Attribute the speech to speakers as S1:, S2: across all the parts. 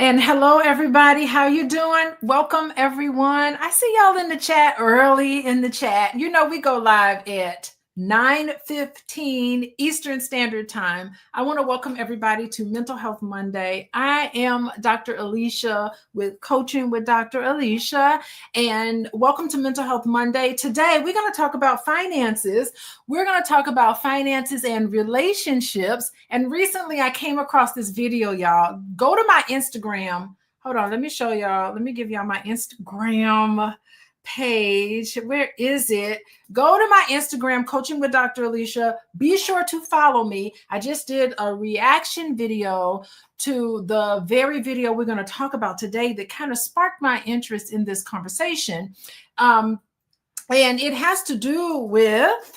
S1: And hello, everybody. How you doing? Welcome, everyone. I see y'all in the chat early in the chat. You know, we go live at 9:15 Eastern Standard Time. I want to welcome everybody to Mental Health Monday. I am Dr. Alicia with Coaching with Dr. Alicia, and welcome to Mental Health Monday. Today, we're going to talk about finances. We're going to talk about finances and relationships. And recently, I came across this video, y'all. Go to my Instagram. Hold on, let me show y'all. Let me give y'all my Instagram page. Where is it? Go to my Instagram, Coaching with Dr. Alicia. Be sure to follow me. I just did a reaction video to the very video we're going to talk about today that kind of sparked my interest in this conversation. And it has to do with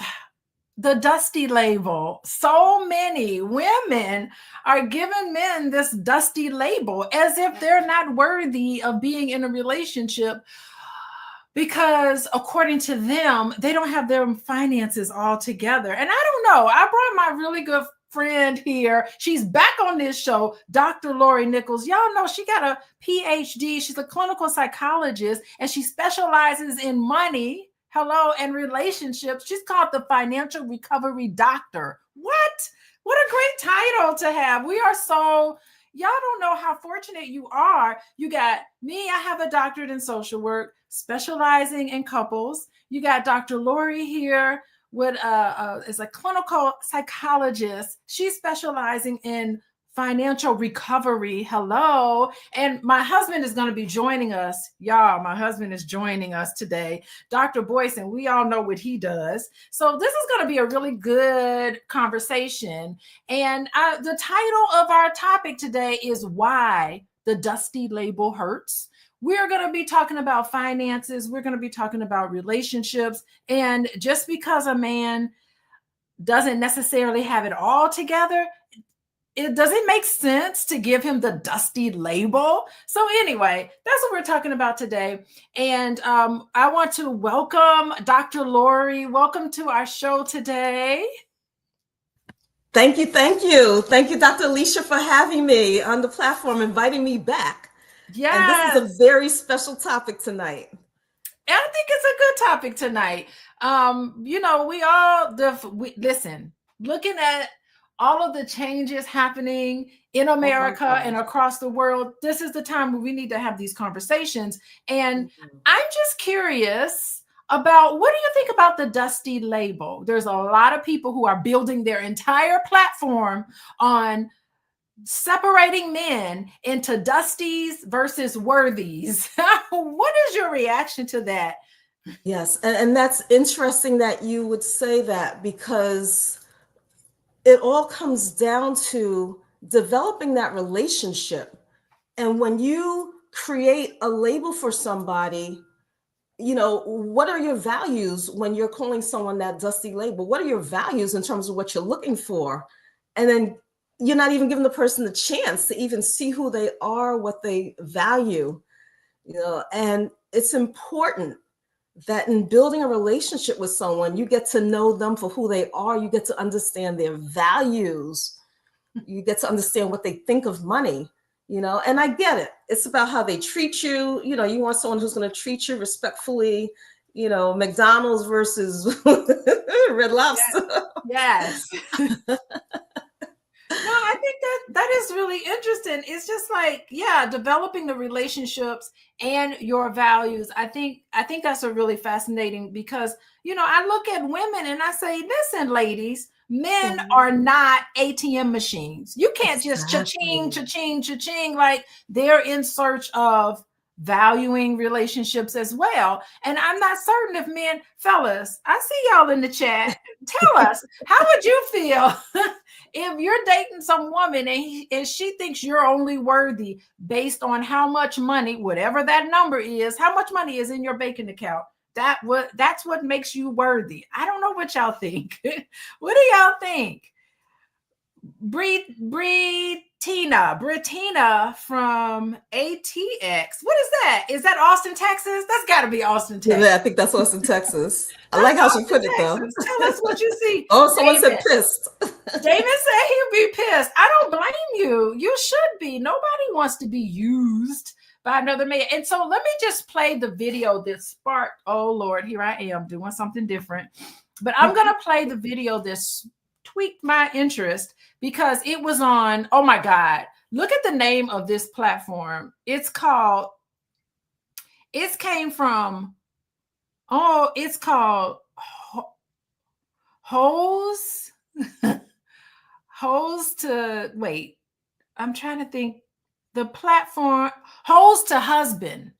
S1: the dusty label. So many women are giving men this dusty label as if they're not worthy of being in a relationship, because according to them, they don't have their finances all together. And I don't know. I brought my really good friend here. She's back on this show, Dr. Lorie Nichols. Y'all know she got a PhD. She's a clinical psychologist, and she specializes in money, and relationships. She's called the financial recovery doctor. What a great title to have. We are so... Y'all don't know how fortunate you are. You got me. I have a doctorate in social work, specializing in couples. You got Dr. Lorie here with is a clinical psychologist. She's specializing in financial recovery. Hello. And my husband is going to be joining us. Y'all, my husband is joining us today. Dr. Boyce, and we all know what he does. So this is going to be a really good conversation. And the title of our topic today is Why the Dusty Label Hurts. We're going to be talking about finances. We're going to be talking about relationships. And just because a man doesn't necessarily have it all together, it doesn't make sense to give him the dusty label. So anyway, that's what we're talking about today. And I want to welcome Dr. Lorie. Welcome to our show today.
S2: Thank you. Thank you. Thank you, Dr. Alicia, for having me on the platform, inviting me back.
S1: Yes.
S2: And this is a very special topic tonight.
S1: I think it's a good topic tonight. You know, we all, listen, looking at all of the changes happening in America and across the world, this is the time where we need to have these conversations. And I'm just curious about, what do you think about the dusty label? There's a lot of people who are building their entire platform on separating men into dusties versus worthies. What is your reaction to that?
S2: Yes, and that's interesting that you would say that, because it all comes down to developing that relationship. And when you create a label for somebody, you know, what are your values when you're calling someone that dusty label? What are your values in terms of what you're looking for? And then you're not even giving the person the chance to even see who they are, what they value, you know. And it's important that in building a relationship with someone, you get to know them for who they are. You get to understand their values. You get to understand what they think of money, you know. And I get it. It's about how they treat you. You know, you want someone who's going to treat you respectfully, you know, McDonald's versus Red Lobster.
S1: Yes. No, I think that is really interesting. It's just like, yeah, developing the relationships and your values. I think that's a really fascinating, because, you know, I look at women and I say, listen, ladies, men are not ATM machines. You can't just cha-ching, cha-ching, cha-ching. Like, they're in search of valuing relationships as well. And I'm not certain if men, fellas, I see y'all in the chat. Tell us, how would you feel if you're dating some woman and she thinks you're only worthy based on how much money, whatever that number is, how much money is in your banking account? That's what makes you worthy. I don't know what y'all think. What do y'all think? Bree Britina from ATX. What is that? Is that Austin, Texas? That's got to be Austin, Texas.
S2: Yeah, I think that's Austin, Texas. I like how she put it, though.
S1: Tell us what you see.
S2: Oh, someone said pissed.
S1: David said he'd be pissed. I don't blame you. You should be. Nobody wants to be used by another man. And so let me just play the video that sparked, oh Lord, here I am doing something different. But I'm going to play the video that tweaked my interest because it was on, oh my God, look at the name of this platform. It's called Hose to, wait, I'm trying to think. The platform, Hose to Husband.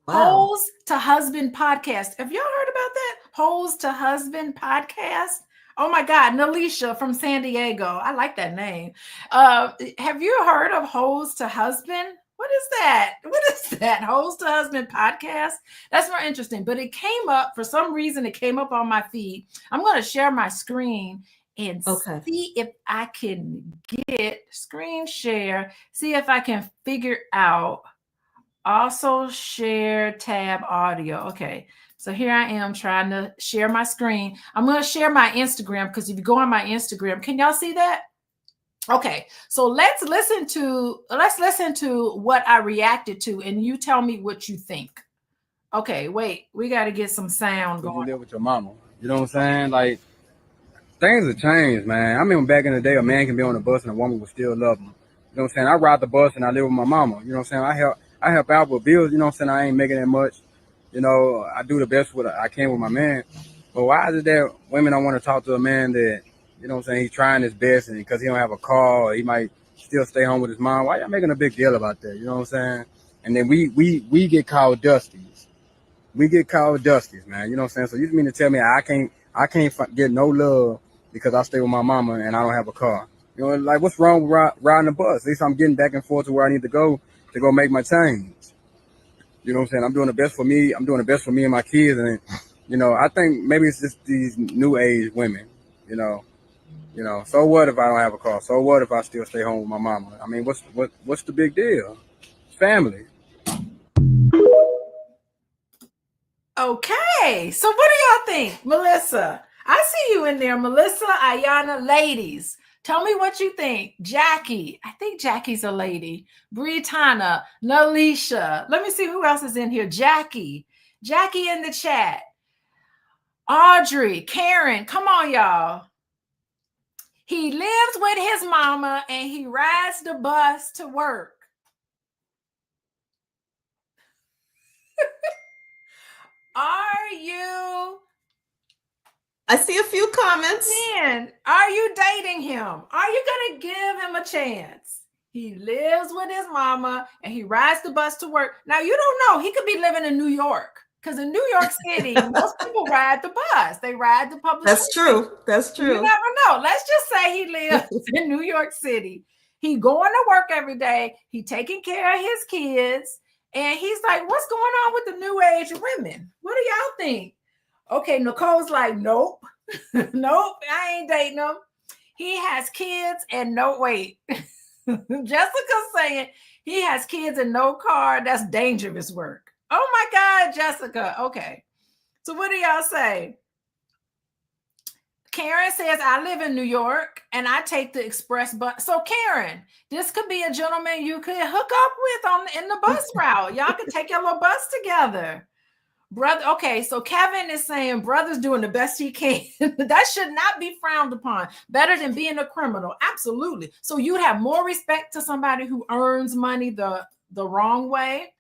S1: Wow. Hose to Husband podcast. Have y'all heard about that? Hose to Husband podcast. Oh my God, Alicia from San Diego. I like that name. Have you heard of Hose to Husband? What is that? What is that? Hose to Husband podcast? That's more interesting. But it came up, for some reason, it came up on my feed. I'm going to share my screen and see if I can get screen share, see if I can figure out. Also share tab audio. Okay. So here I am trying to share my screen. I'm going to share my Instagram because if you go on my Instagram, can y'all see that? Okay. So let's listen to what I reacted to and you tell me what you think. Okay, wait. We got to get some sound going.
S3: You live with your mama. You know what I'm saying? Like, things have changed, man. I remember back in the day, a man can be on the bus and a woman would still love him. You know what I'm saying? I ride the bus and I live with my mama. You know what I'm saying? I help out with bills. You know what I'm saying? I ain't making that much. You know, I do the best with I can with my man. But why is it that women don't want to talk to a man that, you know what I'm saying, he's trying his best and because he don't have a car or he might still stay home with his mom? Why y'all making a big deal about that? You know what I'm saying? And then we get called dusties. We get called dusties, man. You know what I'm saying? So you mean to tell me I can't get no love because I stay with my mama and I don't have a car? You know, like what's wrong with riding the bus? At least I'm getting back and forth to where I need to go make my change. You know what I'm saying? I'm doing the best for me. I'm doing the best for me and my kids. And, you know, I think maybe it's just these new age women, you know, so what if I don't have a car? So what if I still stay home with my mama? I mean, what's the big deal? It's family.
S1: Okay. So what do y'all think? Melissa, I see you in there. Melissa, Ayana, ladies. Tell me what you think. Jackie, I think Jackie's a lady. Britanna, Nalisha. Let me see who else is in here. Jackie in the chat. Audrey, Karen, come on, y'all. He lives with his mama and he rides the bus to work. Are you?
S2: I see a few comments.
S1: Man, are you dating him? Are you going to give him a chance? He lives with his mama and he rides the bus to work. Now, you don't know. He could be living in New York because in New York City, most people ride the bus. They ride the public.
S2: That's true. That's true.
S1: You never know. Let's just say he lives in New York City. He going to work every day. He taking care of his kids. And he's like, what's going on with the new age women? What do y'all think? Okay, Nicole's like, nope. Nope, I ain't dating him. He has kids and no, wait. Jessica's saying he has kids and no car. That's dangerous work. Oh my God, Jessica. Okay. So what do y'all say? Karen says, I live in New York and I take the express bus. So Karen, this could be a gentleman you could hook up with in the bus route. Y'all could take your little bus together. Brother, okay, so Kevin is saying brother's doing the best he can. That should not be frowned upon. Better than being a criminal. Absolutely. So you'd have more respect to somebody who earns money the wrong way.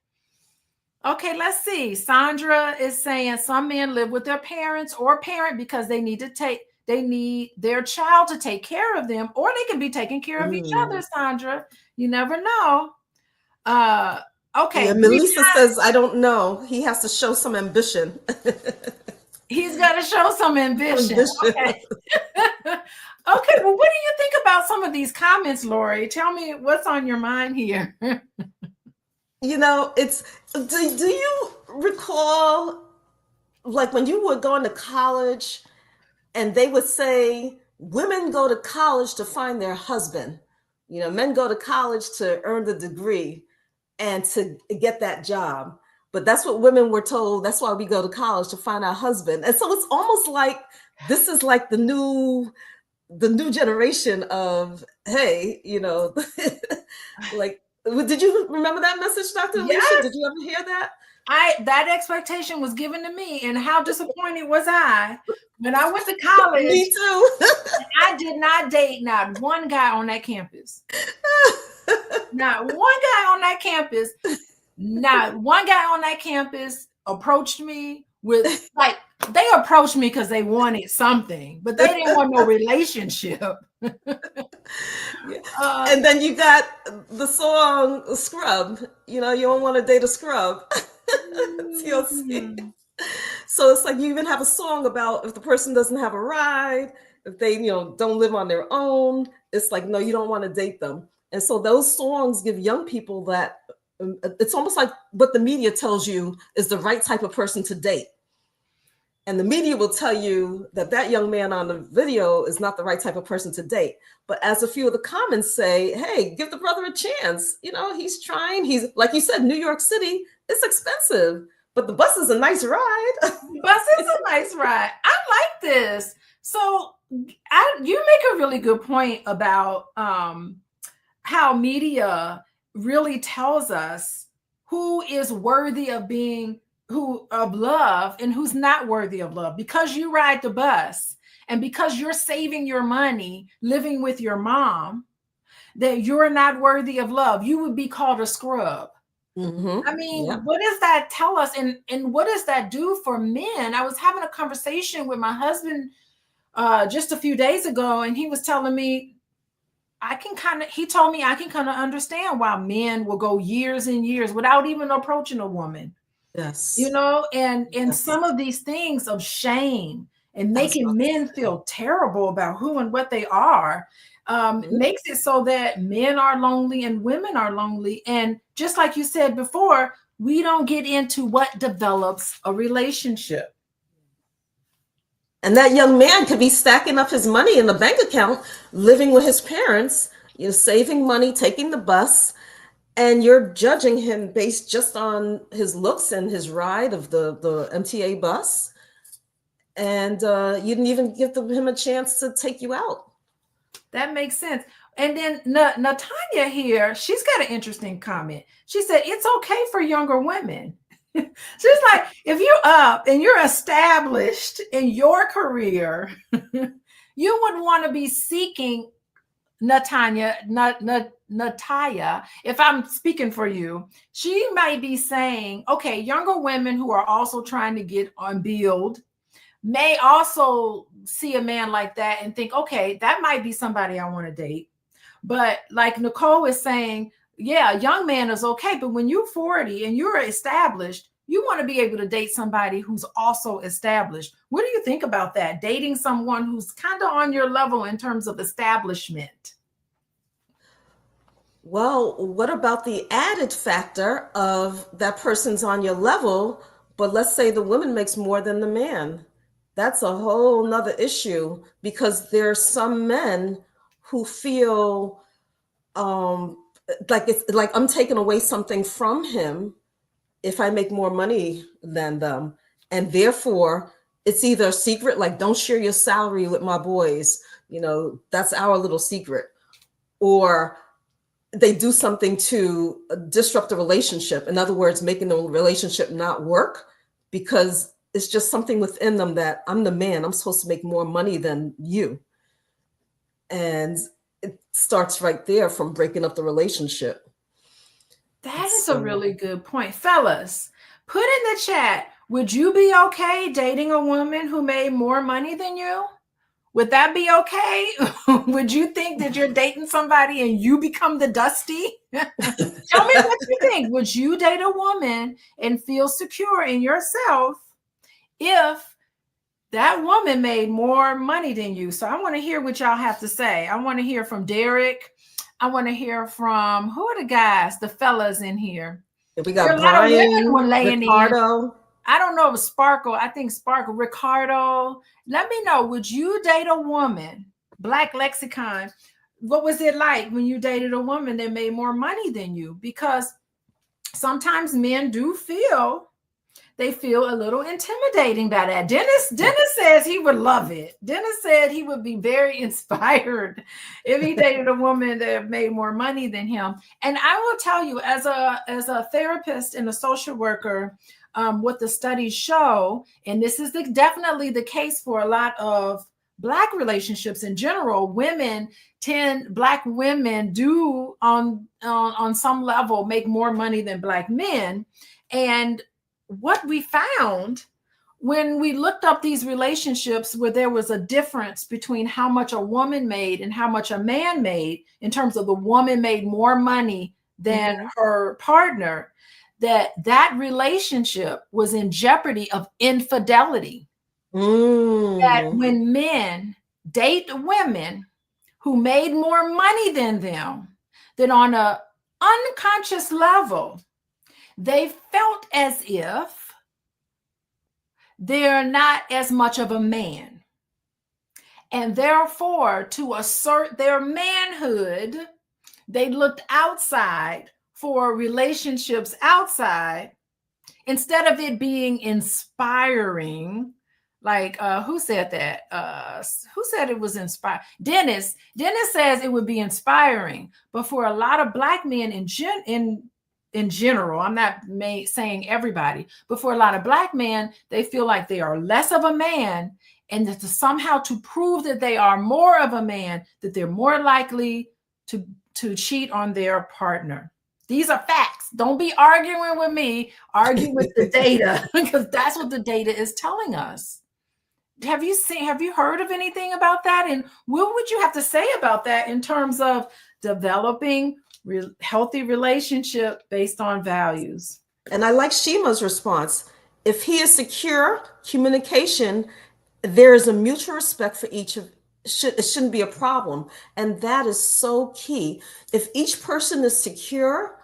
S1: Okay, let's see. Sandra is saying some men live with their parents or parent because they need their child to take care of them, or they can be taking care of each other, Sandra. You never know. Okay.
S2: Yeah, Melissa says, I don't know. He has to show some ambition.
S1: He's got to show some ambition. Okay. Okay. Well, what do you think about some of these comments, Lorie? Tell me what's on your mind here.
S2: You know, do you recall, like when you were going to college and they would say, women go to college to find their husband. You know, men go to college to earn the degree and to get that job. But that's what women were told. That's why we go to college, to find our husband. And so it's almost like this is like the new generation of, hey, you know, like, did you remember that message, Dr. Alicia?
S1: Yes.
S2: Did you ever hear that?
S1: That expectation was given to me, and how disappointed was I when I went to college.
S2: Me too.
S1: I did not date not one guy on that campus. Not one guy on that campus. Not one guy on that campus approached me with, like, they approached me because they wanted something, but they didn't want no relationship.
S2: And then you got the song Scrub. You know, you don't want to date a scrub. TLC. So it's like you even have a song about if the person doesn't have a ride, if they, you know, don't live on their own. It's like, no, you don't want to date them. And so those songs give young people that, it's almost like what the media tells you is the right type of person to date. And the media will tell you that that young man on the video is not the right type of person to date. But as a few of the comments say, hey, give the brother a chance. You know, he's trying. He's, like you said, New York City, it's expensive, but the bus is a nice ride.
S1: The bus is a nice ride. I like this. So you make a really good point about how media really tells us who is worthy of being of love and who's not worthy of love. Because you ride the bus and because you're saving your money living with your mom, that you're not worthy of love. You would be called a scrub.
S2: Mm-hmm.
S1: I mean, What does that tell us? And what does that do for men? I was having a conversation with my husband just a few days ago, and he was telling me, he told me I can kind of understand why men will go years and years without even approaching a woman.
S2: Yes.
S1: You know, and some of these things of shame and making men feel terrible about who and what they are makes it so that men are lonely and women are lonely. And just like you said before, we don't get into what develops a relationship.
S2: And that young man could be stacking up his money in the bank account, living with his parents, you know, saving money, taking the bus, and you're judging him based just on his looks and his ride of the MTA bus. And you didn't even give him a chance to take you out.
S1: That makes sense. And then Natanya here, she's got an interesting comment. She said, it's okay for younger women. She's like, if you're up and you're established in your career, you would want to be seeking, Natanya, if I'm speaking for you, she might be saying, okay, younger women who are also trying to get on build may also see a man like that and think, okay, that might be somebody I want to date. But like Nicole is saying, yeah, a young man is okay. But when you're 40 and you're established, you want to be able to date somebody who's also established. What do you think about that? Dating someone who's kind of on your level in terms of establishment?
S2: Well, what about the added factor of that person's on your level, but let's say the woman makes more than the man? That's a whole nother issue, because there's some men who feel like it's like I'm taking away something from him if I make more money than them. And therefore, it's either a secret, like don't share your salary with my boys, you know, that's our little secret. Or they do something to disrupt the relationship. In other words, making the relationship not work, because it's just something within them that I'm the man, I'm supposed to make more money than you. And it starts right there from breaking up the relationship.
S1: That is a really good point. Fellas, put in the chat, would you be okay dating a woman who made more money than you? Would that be okay? Would you think that you're dating somebody and you become the Dusty? Tell me what you think. Would you date a woman and feel secure in yourself if that woman made more money than you? So I want to hear what y'all have to say. I want to hear from Derek. I want to hear from, who are the guys, the fellas in here?
S2: We got Brian, Ricardo.
S1: I don't know if Sparkle. I think Sparkle, Ricardo. Let me know. Would you date a woman, Black Lexicon? what was it like when you dated a woman that made more money than you? Because sometimes men do feel a little intimidating by that. Dennis says he would love it. Dennis said he would be very inspired if he dated a woman that made more money than him. And I will tell you, as a therapist and a social worker, what the studies show, and this is definitely the case for a lot of Black relationships in general, Black women do on some level make more money than Black men. And what we found when we looked up these relationships where there was a difference between how much a woman made and how much a man made, in terms of the woman made more money than her partner, that relationship was in jeopardy of infidelity. That when men date women who made more money than them, that on an unconscious level, they felt as if they're not as much of a man. And therefore, to assert their manhood, they looked outside for relationships outside, instead of it being inspiring. Like, who said that? Who said it was inspiring? Dennis says it would be inspiring, but for a lot of Black men in general, I'm not saying everybody, but for a lot of Black men, they feel like they are less of a man, and that somehow to prove that they are more of a man, that they're more likely to cheat on their partner. These are facts. Don't be arguing with me. Argue with the data, because that's what the data is telling us. Have you heard of anything about that? And what would you have to say about that in terms of developing healthy relationship based on values?
S2: And I like Shima's response. If he is secure, communication, there is a mutual respect for each of. It shouldn't be a problem. And that is so key. If each person is secure,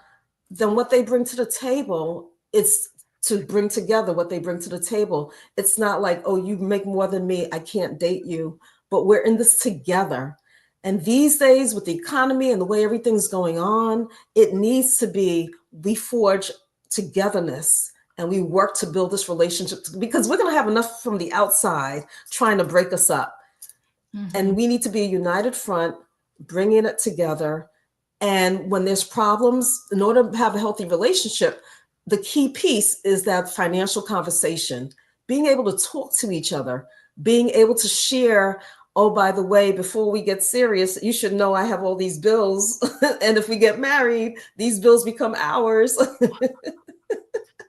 S2: then what they bring to the table, it's to bring together what they bring to the table. It's not like, oh, you make more than me, I can't date you, but we're in this together. And these days, with the economy and the way everything's going on, it needs to be, we forge togetherness and we work to build this relationship, because we're going to have enough from the outside trying to break us up. And we need to be a united front, bringing it together. And when there's problems, in order to have a healthy relationship, the key piece is that financial conversation, being able to talk to each other, being able to share, oh, by the way, before we get serious, you should know I have all these bills. And if we get married, these bills become ours.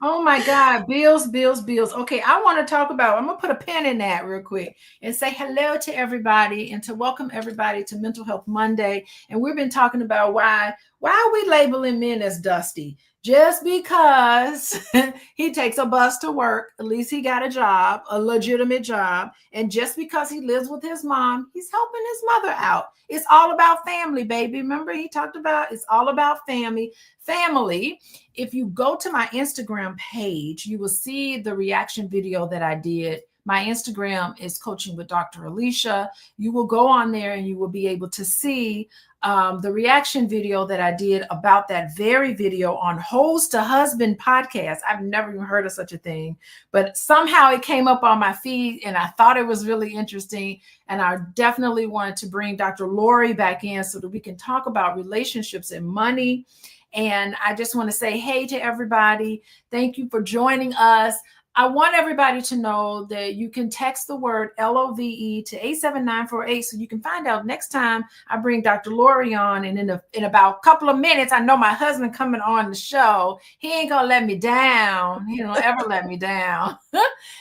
S1: Oh my God, bills. Okay, I'm going to put a pin in that real quick and say hello to everybody and to welcome everybody to Mental Health Monday. And we've been talking about why are we labeling men as dusty? Just because he takes a bus to work, at least he got a job, a legitimate job. And just because he lives with his mom, he's helping his mother out. It's all about family, baby. Remember, he talked about it's all about family. If you go to my Instagram page, you will see the reaction video that I did. My Instagram is Coaching with Dr. Alicia. You will go on there and you will be able to see the reaction video that I did about that very video on Hoes to Husband podcast. I've never even heard of such a thing, but somehow it came up on my feed and I thought it was really interesting. And I definitely wanted to bring Dr. Lorie back in so that we can talk about relationships and money. And I just want to say, hey to everybody. Thank you for joining us. I want everybody to know that you can text the word LOVE to 87948 so you can find out next time I bring Dr. Lorie on. And in about a couple of minutes, I know my husband coming on the show. He ain't going to let me down. He don't ever let me down.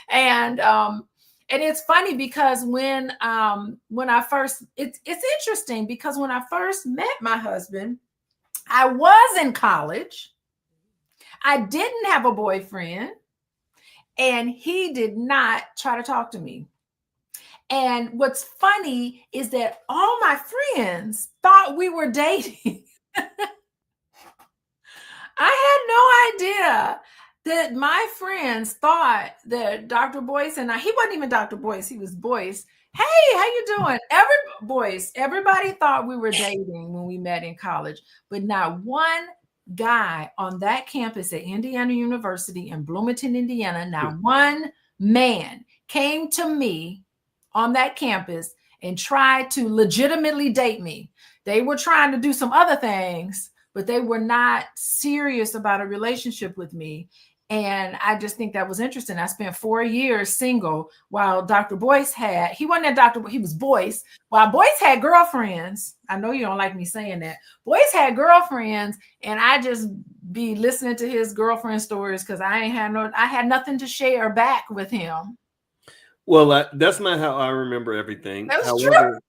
S1: And it's funny because when I first, it's interesting because when I first met my husband, I was in college. I didn't have a boyfriend. And he did not try to talk to me. And what's funny is that all my friends thought we were dating. I had no idea that my friends thought that Dr. Boyce and he wasn't even Dr. Boyce, he was Boyce. Hey, how you doing? Everybody thought we were dating when we met in college, but not one guy on that campus at Indiana University in Bloomington, Indiana, not one man came to me on that campus and tried to legitimately date me. They were trying to do some other things, but they were not serious about a relationship with me. And I just think that was interesting. I spent 4 years single while Dr. Boyce he wasn't a doctor, he was Boyce. While Boyce had girlfriends, I know you don't like me saying that. Boyce had girlfriends, and I just be listening to his girlfriend stories because I had nothing to share back with him.
S4: Well, that's not how I remember everything.
S1: That's
S4: However,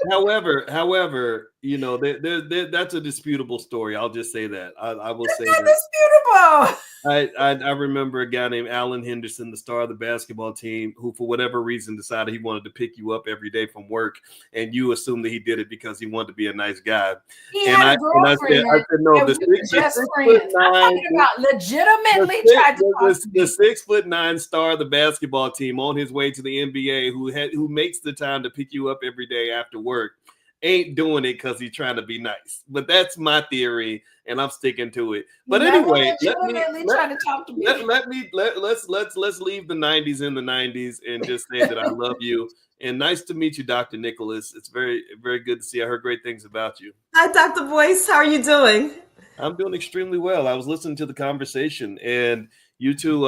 S1: true.
S4: however, you know, that's a disputable story. I'll just say that. I will say
S1: That's
S4: that.
S1: disputable.
S4: I remember a guy named Alan Henderson, the star of the basketball team, who for whatever reason decided he wanted to pick you up every day from work, and you assumed that he did it because he wanted to be a nice guy.
S1: He had a girlfriend.
S4: I said no.
S1: And
S4: The
S1: we were just friends. I'm talking about legitimately tried to talk to me.
S4: the 6'9" star of the basketball team on his way to the NBA, who makes the time to pick you up every day after work, ain't doing it because he's trying to be nice. But that's my theory, and I'm sticking to it. But anyway, let's leave the 90s in the 90s and just say that I love you. And nice to meet you, Dr. Nicholas. It's very, very good to see. I heard great things about you.
S2: Hi, Dr. Boyce. How are you doing?
S4: I'm doing extremely well. I was listening to the conversation, and you two,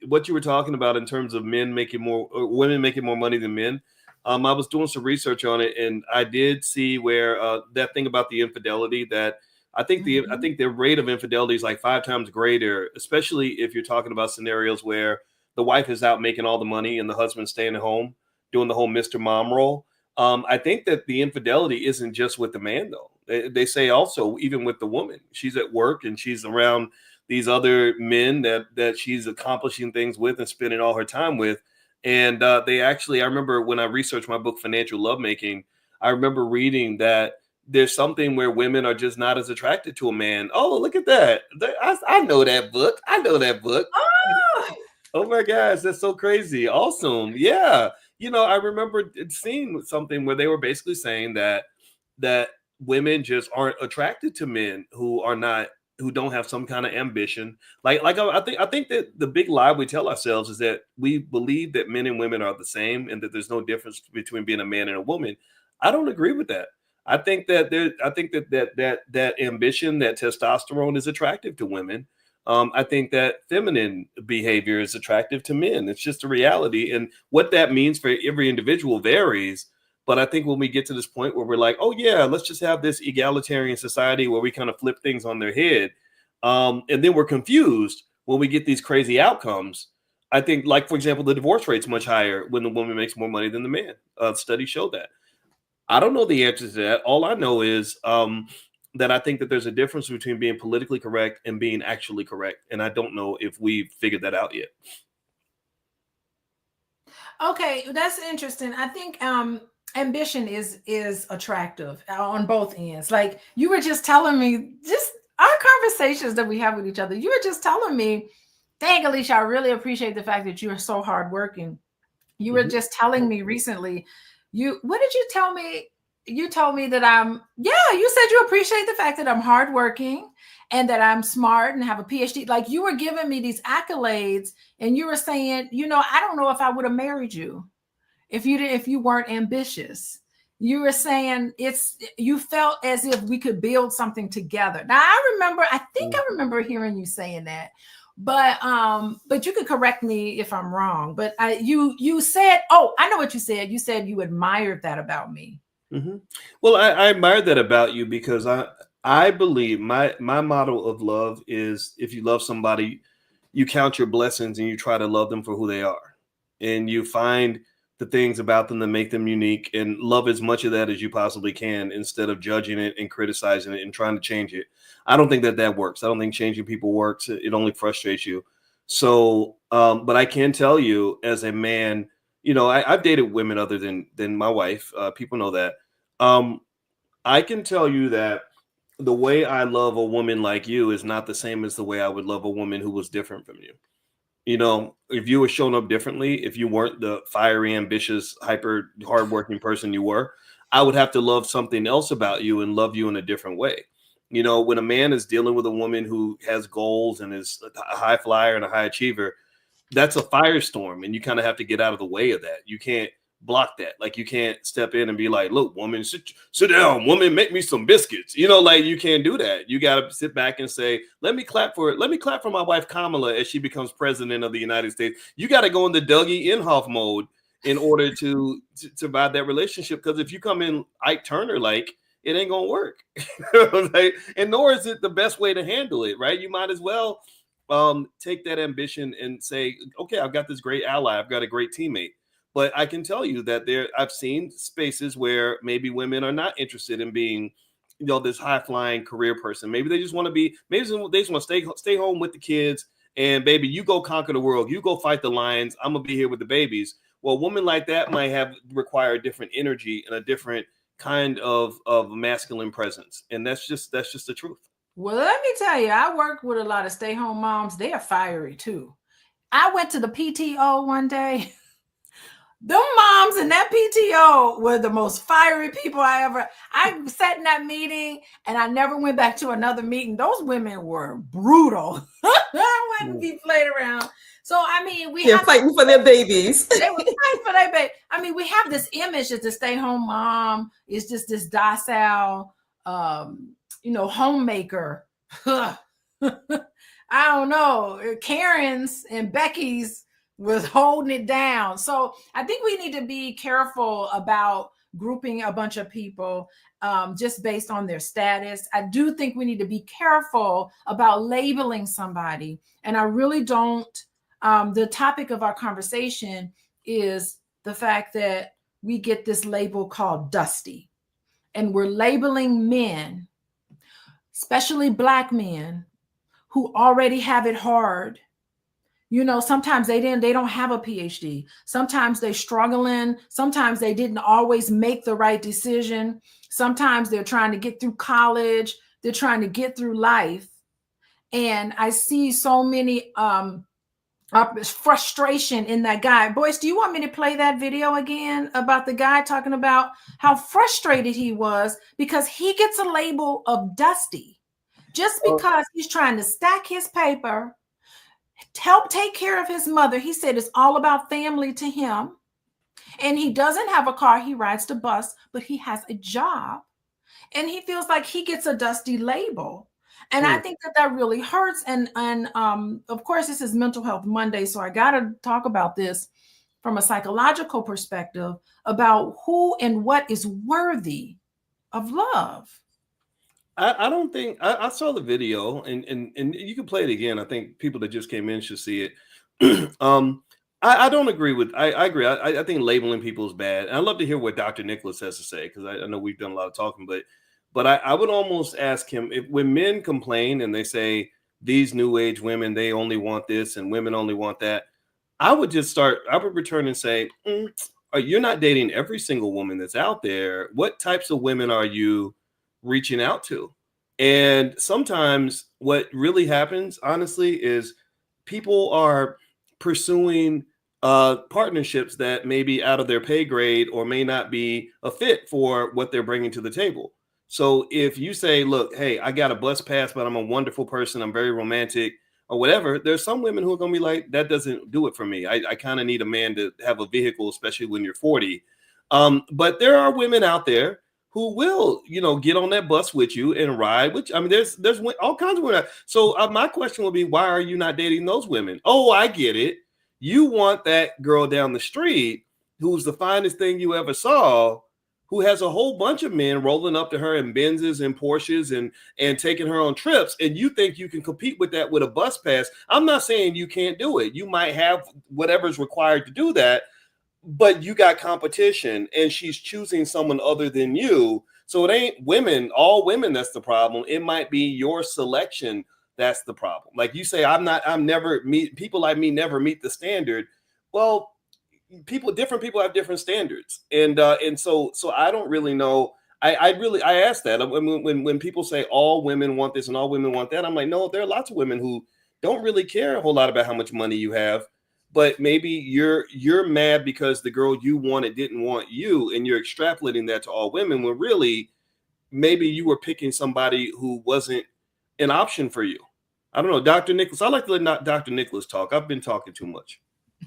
S4: what you were talking about in terms of women making more money than men. I was doing some research on it, and I did see where that thing about the infidelity, that I think the rate of infidelity is like 5 times greater, especially if you're talking about scenarios where the wife is out making all the money and the husband's staying at home doing the whole Mr. Mom role. I think that the infidelity isn't just with the man, though. They say also even with the woman, she's at work and she's around these other men that she's accomplishing things with and spending all her time with. And I remember when I researched my book, Financial Lovemaking, I remember reading that there's something where women are just not as attracted to a man. Oh, look at that. I know that book. Oh my gosh, that's so crazy. Awesome. Yeah. I remember seeing something where they were basically saying that women just aren't attracted to men who don't have some kind of ambition. I think that the big lie we tell ourselves is that we believe that men and women are the same and that there's no difference between being a man and a woman. I don't agree with that. I think that that ambition, that testosterone is attractive to women. I think that feminine behavior is attractive to men. It's just a reality. And what that means for every individual varies. But I think when we get to this point where we're like, oh, yeah, let's just have this egalitarian society where we kind of flip things on their head. And then we're confused when we get these crazy outcomes. I think, like, for example, the divorce rate's much higher when the woman makes more money than the man. Studies show that. I don't know the answer to that. All I know is that I think that there's a difference between being politically correct and being actually correct. And I don't know if we've figured that out yet.
S1: Okay, that's interesting. I think ambition is attractive on both ends. Like you were just telling me, just our conversations that we have with each other, you were just telling me, dang, Alicia, I really appreciate the fact that you are so hardworking. You were just telling me recently, what did you tell me? You told me that you said you appreciate the fact that I'm hardworking and that I'm smart and have a PhD. Like you were giving me these accolades and you were saying, I don't know if I would have married you if you weren't ambitious. You were saying you felt as if we could build something together. Now I remember hearing you saying that. But you could correct me if I'm wrong. But you said, I know what you said. You said you admired that about me.
S4: Mm-hmm. Well, I admire that about you because I believe my model of love is if you love somebody, you count your blessings and you try to love them for who they are. And you find the things about them that make them unique and love as much of that as you possibly can instead of judging it and criticizing it and trying to change it. I don't think that works. I don't think changing people works. It only frustrates you. So, but I can tell you as a man, I've dated women other than my wife. People know that. I can tell you that the way I love a woman like you is not the same as the way I would love a woman who was different from you. You know, if you were shown up differently, if you weren't the fiery, ambitious, hyper hardworking person you were, I would have to love something else about you and love you in a different way. You know, when a man is dealing with a woman who has goals and is a high flyer and a high achiever, that's a firestorm, and you kind of have to get out of the way of that. You can't block that. Like, you can't step in and be like, look, woman, sit down, woman, make me some biscuits. You know, like, you can't do that. You got to sit back and say, let me clap for my wife Kamala as she becomes president of the United States. You got to go into Dougie Inhofe mode in order to survive that relationship. Because if you come in Ike Turner, like, it ain't gonna work. Like, and nor is it the best way to handle it, right? You might as well take that ambition and say, okay, I've got this great ally, I've got a great teammate. But I can tell you that I've seen spaces where maybe women are not interested in being, you know, this high flying career person. Maybe they just want to be, maybe they just want to stay home with the kids, and baby, you go conquer the world, you go fight the lions, I'm gonna be here with the babies. Well, a woman like that might require a different energy and a different kind of masculine presence, and that's just the truth.
S1: Well, let me tell you, I work with a lot of stay-home moms. They are fiery too. I went to the PTO one day. Them moms in that PTO were the most fiery people I sat in that meeting, and I never went back to another meeting. Those women were brutal. I wouldn't be played around. So, I mean,
S2: they're fighting for their babies.
S1: They were fighting for their baby. I mean, we have this image that the stay-home mom is just this docile, homemaker. I don't know. Karen's and Becky's was holding it down. So I think we need to be careful about grouping a bunch of people just based on their status. I do think we need to be careful about labeling somebody. And I really don't. The topic of our conversation is the fact that we get this label called dusty, and we're labeling men, especially Black men, who already have it hard. You know, sometimes they don't have a PhD. Sometimes they're struggling. Sometimes they didn't always make the right decision. Sometimes they're trying to get through college. They're trying to get through life. And I see so many frustration in that guy. Boyce, do you want me to play that video again about the guy talking about how frustrated he was because he gets a label of dusty just because he's trying to stack his paper, help take care of his mother. He said it's all about family to him. And he doesn't have a car. He rides the bus, but he has a job. And he feels like he gets a dusty label. And I think that really hurts. And of course, this is Mental Health Monday. So I got to talk about this from a psychological perspective about who and what is worthy of love.
S4: I don't think I saw the video, and you can play it again. I think people that just came in should see it. I don't agree with. I agree. I think labeling people is bad. And I'd love to hear what Dr. Nicholas has to say, because I know we've done a lot of talking, but I would almost ask him, if when men complain and they say these new age women, they only want this and women only want that, I would return and say, you're not dating every single woman that's out there. What types of women are you reaching out to? And sometimes what really happens, honestly, is people are pursuing partnerships that may be out of their pay grade or may not be a fit for what they're bringing to the table. So if you say, look, hey, I got a bus pass, but I'm a wonderful person, I'm very romantic or whatever, there's some women who are going to be like, that doesn't do it for me. I kind of need a man to have a vehicle, especially when you're 40. But there are women out there who will, get on that bus with you and ride. Which, I mean, there's all kinds of women. So my question would be, why are you not dating those women? Oh, I get it. You want that girl down the street who's the finest thing you ever saw, who has a whole bunch of men rolling up to her in Benzes and Porsches and taking her on trips. And you think you can compete with that with a bus pass. I'm not saying you can't do it. You might have whatever's required to do that, but you got competition and she's choosing someone other than you. So it ain't all women that's the problem. It might be your selection that's the problem. Like you say, people like me never meet the standard. Well, different people have different standards. And so I don't really know. I ask that when people say all women want this and all women want that. I'm like, no, there are lots of women who don't really care a whole lot about how much money you have, but maybe you're mad because the girl you wanted didn't want you, and you're extrapolating that to all women when really maybe you were picking somebody who wasn't an option for you. I don't know, Dr. Nicholas. I like to let Dr. Nicholas talk. I've been talking too much.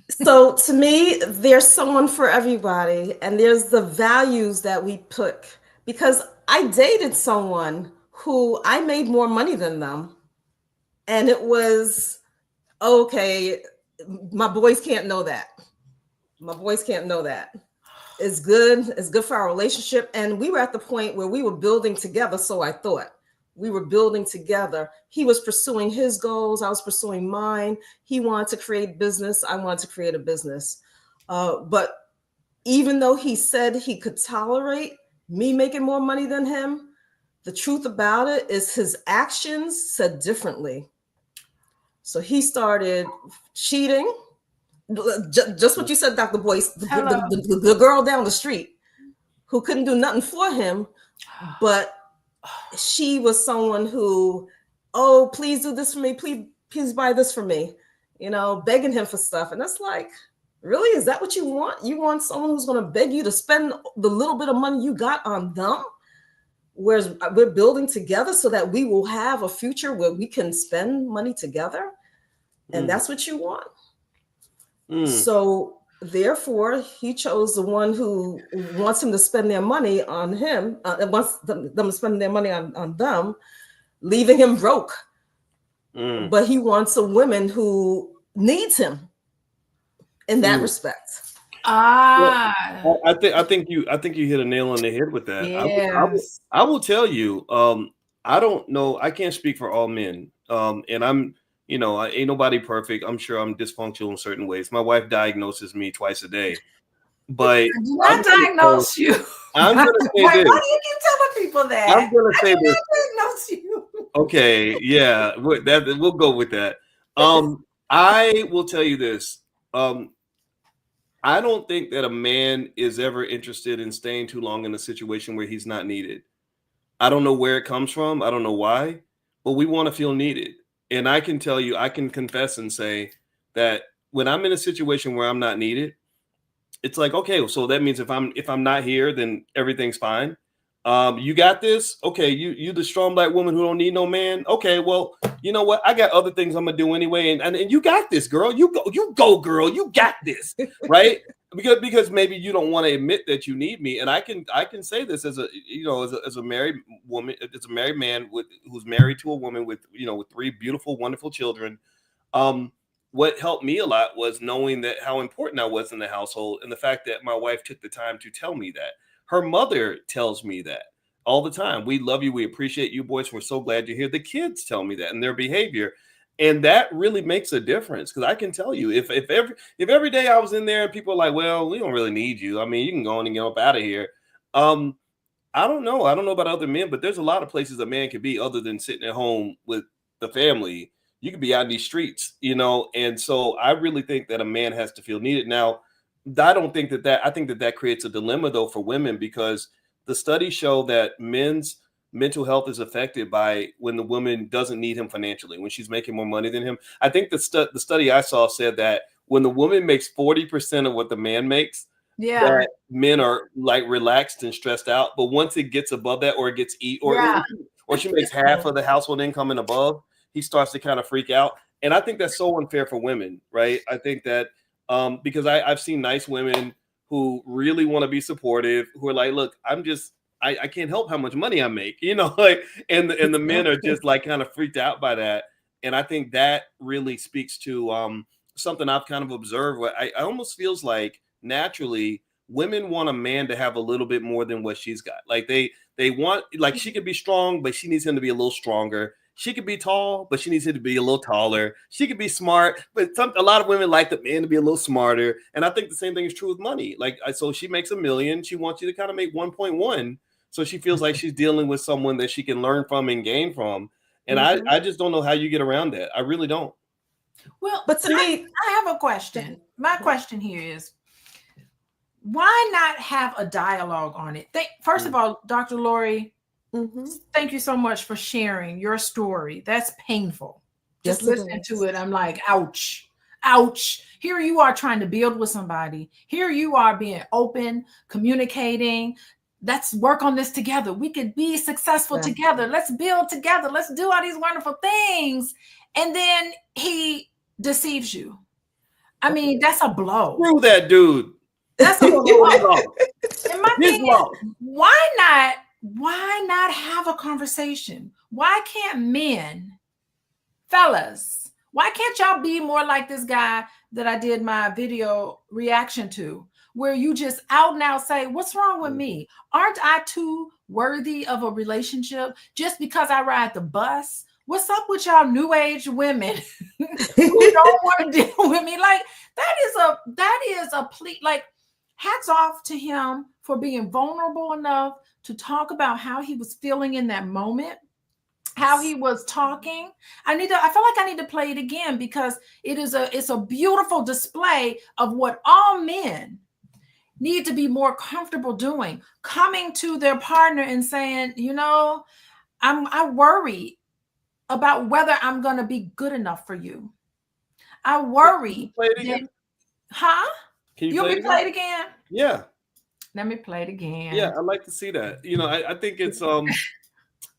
S2: So to me, there's someone for everybody, and there's the values that we put. Because I dated someone who I made more money than them, and it was okay. My boys can't know that. My boys can't know that. It's good. It's good for our relationship, and we were at the point where we were building together. So I thought. We were building together. He was pursuing his goals. I was pursuing mine. He wanted to create business. I wanted to create a business. But even though he said he could tolerate me making more money than him, the truth about it is his actions said differently. So he started cheating. Just what you said, Dr. Boyce, the girl down the street who couldn't do nothing for him, but she was someone who, oh, please do this for me. Please buy this for me. Begging him for stuff. And that's like, really? Is that what you want? You want someone who's going to beg you to spend the little bit of money you got on them? Whereas we're building together so that we will have a future where we can spend money together. And that's what you want. So therefore, he chose the one who wants him to spend their money on him, wants them to spend their money on them, leaving him broke. But he wants a woman who needs him in that respect.
S4: I think you hit a nail on the head with that.
S1: Yes.
S4: I will tell you, I don't know. I can't speak for all men. And I'm, ain't nobody perfect. I'm sure I'm dysfunctional in certain ways. My wife diagnoses me twice a day. But
S1: I do not diagnose you.
S4: I'm going to say this.
S1: Why do you keep telling people that?
S4: I'm going to say this.
S1: Diagnose you.
S4: Okay, yeah, we'll go with that. I will tell you this. I don't think that a man is ever interested in staying too long in a situation where he's not needed. I don't know where it comes from. I don't know why, but we want to feel needed. And I can tell you, I can confess and say that when I'm in a situation where I'm not needed, it's like, okay, so that means if I'm not here, then everything's fine. You got this? Okay, you the strong black woman who don't need no man. Okay, well, you know what? I got other things I'm gonna do anyway, and you got this, girl. You go, girl. You got this, right? Because maybe you don't want to admit that you need me, and I can say this as a married woman, as a married man who's married to a woman with with 3 beautiful, wonderful children. What helped me a lot was knowing that how important I was in the household, and the fact that my wife took the time to tell me that. Her mother tells me that all the time. We love you. We appreciate you, boys. We're so glad you're here. The kids tell me that in their behavior. And that really makes a difference, because I can tell you, if every day I was in there and people are like, well, we don't really need you. I mean, you can go on and get up out of here. I don't know. I don't know about other men, but there's a lot of places a man could be other than sitting at home with the family. You could be out in these streets, and so I really think that a man has to feel needed. Now, I don't think I think that creates a dilemma, though, for women, because the studies show that men's mental health is affected by when the woman doesn't need him financially, when she's making more money than him. I think the study I saw said that when the woman makes 40% of what the man makes, that men are like relaxed and stressed out. But once it gets above that, or it gets or she makes half of the household income and above, he starts to kind of freak out. And I think that's so unfair for women, right? I think that because I've seen nice women who really want to be supportive, who are like, look, I can't help how much money I make, and the men are just like kind of freaked out by that. And I think that really speaks to something I've kind of observed. Where I almost feels like naturally women want a man to have a little bit more than what she's got. Like they want, like, she could be strong, but she needs him to be a little stronger. She could be tall, but she needs him to be a little taller. She could be smart, but a lot of women like the man to be a little smarter. And I think the same thing is true with money. Like, so she makes $1 million. She wants you to kind of make 1.1. So she feels like she's dealing with someone that she can learn from and gain from. And I just don't know how you get around that. I really don't.
S1: Well, but to me, I have a question. My question here is, why not have a dialogue on it? First of all, Dr. Lorie, thank you so much for sharing your story. That's painful Just
S2: Yes, it
S1: listening
S2: is.
S1: to it, I'm like, ouch, ouch. Here you are trying to build with somebody. Here you are being open, communicating. Let's work on this together. We could be successful together. Let's build together. Let's do all these wonderful things. And then he deceives you. I mean, that's a blow.
S4: Screw that dude.
S1: That's a blow. And my
S4: His
S1: thing
S4: law.
S1: is, why not have a conversation? Why can't men, fellas, why can't y'all be more like this guy that I did my video reaction to, where you just out and out say, what's wrong with me? Aren't I too worthy of a relationship just because I ride the bus? What's up with y'all new age women who don't want to deal with me? Like, that is a plea. Like, hats off to him for being vulnerable enough to talk about how he was feeling in that moment, how he was talking. I feel like I need to play it again because it's a beautiful display of what all men need to be more comfortable doing, coming to their partner and saying, you know, I worry about whether I'm going to be good enough for you. I worry.
S4: Play it again?
S1: Huh?
S4: Can you
S1: You'll
S4: play
S1: be played again?
S4: Yeah.
S1: Let me play it again.
S4: Yeah, I'd like to see that. You know, I think it's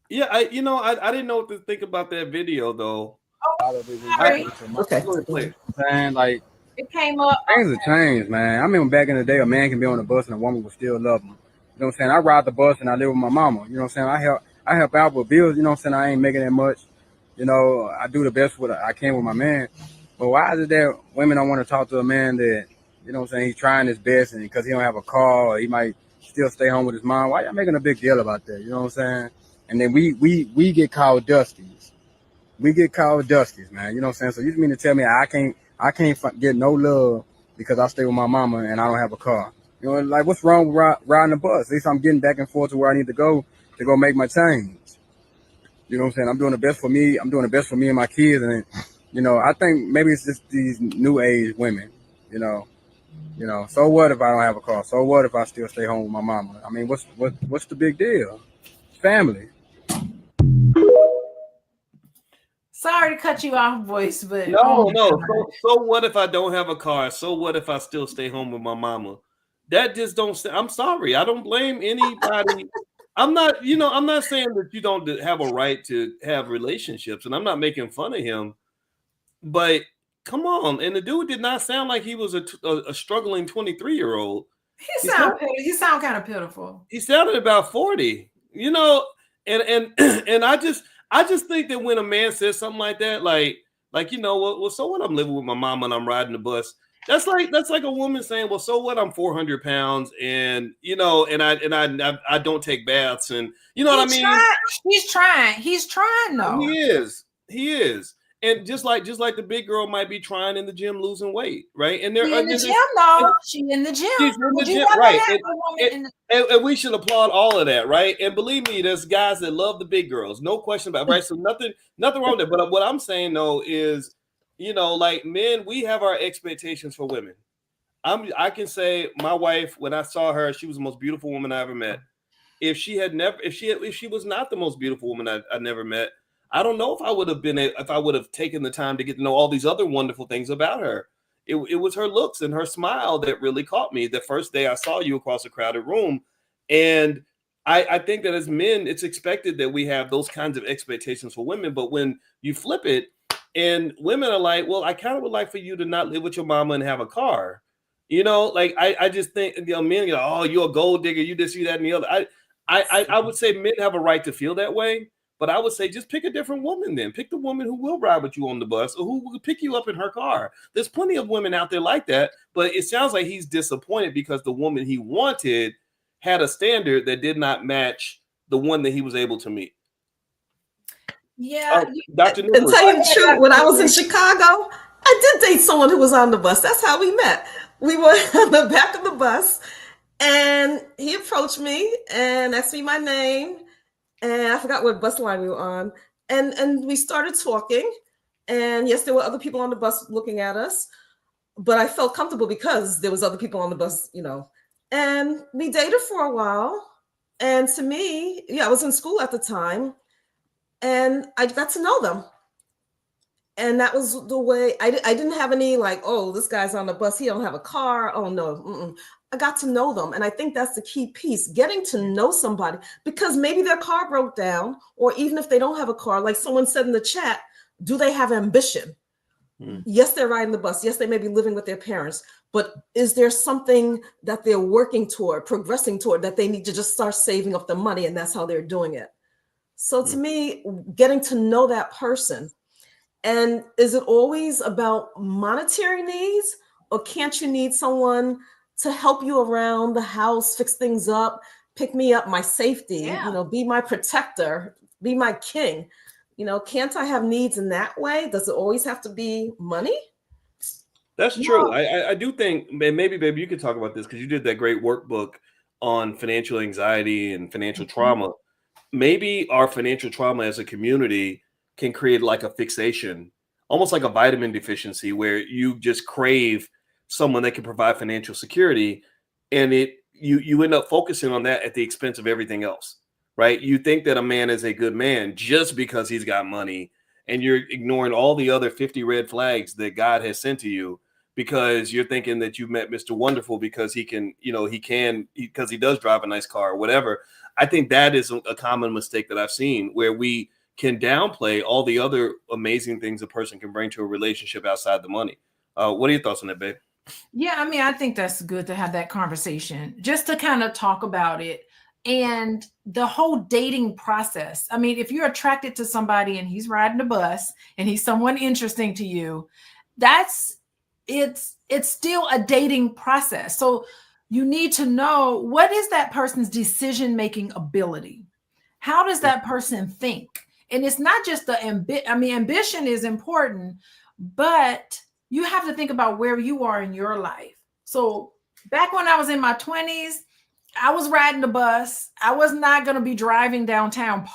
S4: yeah, I didn't know what to think about that video though.
S1: Sorry.
S2: Okay.
S3: And like
S1: It came up.
S3: things have changed, man. I remember back in the day, a man can be on the bus and a woman would still love him. You know what I'm saying? I ride the bus and I live with my mama. You know what I'm saying? I help out with bills. You know what I'm saying? I ain't making that much. You know, I do the best with I can with my man. But why is it that women don't want to talk to a man that, you know what I'm saying, he's trying his best and because he don't have a car or he might still stay home with his mom? Why y'all making a big deal about that? You know what I'm saying? And then we get called dusties. We get called dusties, man. You know what I'm saying? So you mean to tell me I can't get no love because I stay with my mama and I don't have a car? You know, like what's wrong with riding the bus? At least I'm getting back and forth to where I need to go make my change. You know what I'm saying? I'm doing the best for me. I'm doing the best for me and my kids. And, you know, I think maybe it's just these new age women, you know, so what if I don't have a car? So what if I still stay home with my mama? I mean, what's the big deal? Family.
S1: Sorry to cut you off, voice, but
S4: No. So what if I don't have a car? So what if I still stay home with my mama? That just don't. I'm sorry. I don't blame anybody. I'm not saying that you don't have a right to have relationships, and I'm not making fun of him. But come on, and the dude did not sound like he was a struggling 23-year-old.
S1: He sound kind of pitiful.
S4: He sounded about 40. You know, and I just think that when a man says something like that, like you know, well, so what? I'm living with my mama and I'm riding the bus. That's like a woman saying, well, so what? I'm 400 pounds and you know, and I don't take baths and you know what I mean.
S1: He's trying though.
S4: He is. And just like the big girl might be trying in the gym losing weight, right? And
S1: She in the gym, though. She in the gym.
S4: She's in the gym, right? And we should applaud all of that, right? And believe me, there's guys that love the big girls, no question about it, right? So nothing wrong with that. But what I'm saying though is, you know, like men, we have our expectations for women. I can say my wife, when I saw her, she was the most beautiful woman I ever met. If she was not the most beautiful woman I never met, I don't know if I would have taken the time to get to know all these other wonderful things about her. It was her looks and her smile that really caught me the first day I saw you across a crowded room. And I think that as men, it's expected that we have those kinds of expectations for women. But when you flip it and women are like, well, I kind of would like for you to not live with your mama and have a car. You know, like I just think, you know, men go, oh, you're a gold digger, you this, you that, and the other. I would say men have a right to feel that way. But I would say just pick a different woman then. Pick the woman who will ride with you on the bus or who will pick you up in her car. There's plenty of women out there like that. But it sounds like he's disappointed because the woman he wanted had a standard that did not match the one that he was able to meet.
S1: Yeah.
S4: Dr.
S2: And tell you the truth, when I was in Chicago, I did date someone who was on the bus. That's how we met. We were on the back of the bus and he approached me and asked me my name. And I forgot what bus line we were on. And we started talking. And yes, there were other people on the bus looking at us. But I felt comfortable because there was other people on the bus, you know. And we dated for a while. And to me, I was in school at the time. And I got to know them. And that was the way I didn't have any like, oh, this guy's on the bus, he don't have a car. Oh no. Mm-mm. I got to know them. And I think that's the key piece, getting to know somebody, because maybe their car broke down, or even if they don't have a car, like someone said in the chat, do they have ambition? Yes, they're riding the bus. Yes, they may be living with their parents, but is there something that they're working toward, progressing toward, that they need to just start saving up the money, and that's how they're doing it? So to me, getting to know that person. And is it always about monetary needs, or can't you need someone to help you around the house, fix things up, pick me up, my safety, be my protector, be my king? Can't I have needs in that way? Does it always have to be money?
S4: That's true. I do think, maybe, baby, you could talk about this because you did that great workbook on financial anxiety and financial trauma. Maybe our financial trauma as a community can create like a fixation, almost like a vitamin deficiency, where you just crave someone that can provide financial security, and you end up focusing on that at the expense of everything else, right? You think that a man is a good man just because he's got money, and you're ignoring all the other 50 red flags that God has sent to you because you're thinking that you met Mr. Wonderful because because he does drive a nice car or whatever. I think that is a common mistake that I've seen, where we can downplay all the other amazing things a person can bring to a relationship outside the money. What are your thoughts on that, babe?
S1: Yeah, I mean, I think that's good to have that conversation, just to kind of talk about it. And the whole dating process. I mean, if you're attracted to somebody and he's riding the bus and he's someone interesting to you, it's still a dating process. So you need to know, what is that person's decision-making ability? How does that person think? And it's not just the ambition is important, but you have to think about where you are in your life. So back when I was in my 20s, I was riding the bus. I was not going to be driving downtown,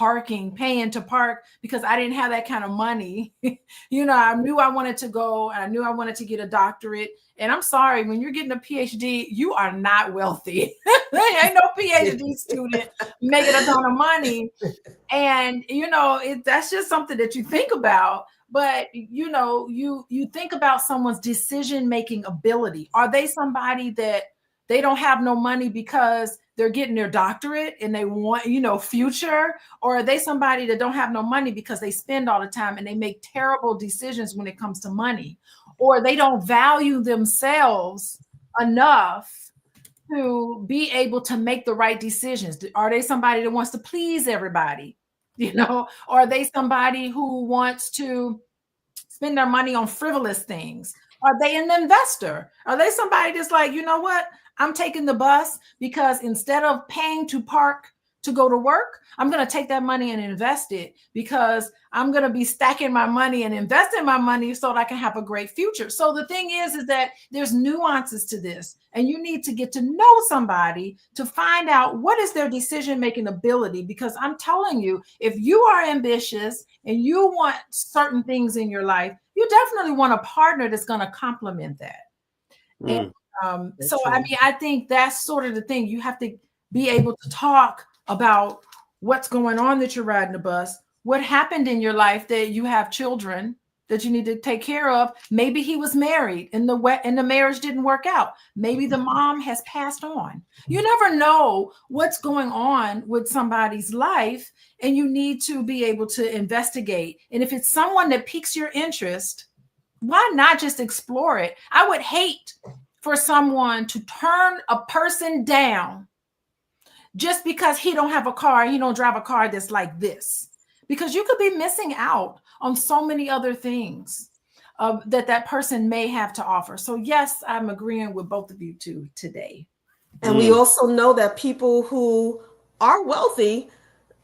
S1: paying to park, because I didn't have that kind of money. I knew I wanted to go. I knew I wanted to get a doctorate. And I'm sorry, when you're getting a PhD, you are not wealthy. There ain't no PhD student making a ton of money. And, that's just something that you think about. But, you think about someone's decision-making ability. Are they somebody that they don't have no money because they're getting their doctorate and they want, future? Or are they somebody that don't have no money because they spend all the time and they make terrible decisions when it comes to money? Or they don't value themselves enough to be able to make the right decisions? Are they somebody that wants to please everybody? Or are they somebody who wants to spend their money on frivolous things? Are they an investor? Are they somebody that's like, you know what? I'm taking the bus because instead of paying to park to go to work, I'm going to take that money and invest it, because I'm going to be stacking my money and investing my money so that I can have a great future. So the thing is that there's nuances to this, and you need to get to know somebody to find out what is their decision-making ability. Because I'm telling you, if you are ambitious and you want certain things in your life, you definitely want a partner that's going to complement that. And so, I mean, I think that's sort of the thing. You have to be able to talk about what's going on, that you're riding the bus, what happened in your life, that you have children that you need to take care of. Maybe he was married and the marriage didn't work out. Maybe the mom has passed on. You never know what's going on with somebody's life, and you need to be able to investigate. And if it's someone that piques your interest, why not just explore it? I would hate for someone to turn a person down just because he don't have a car, he don't drive a car that's like this, because you could be missing out on so many other things that person may have to offer. So yes, I'm agreeing with both of you two today.
S2: And we also know that people who are wealthy,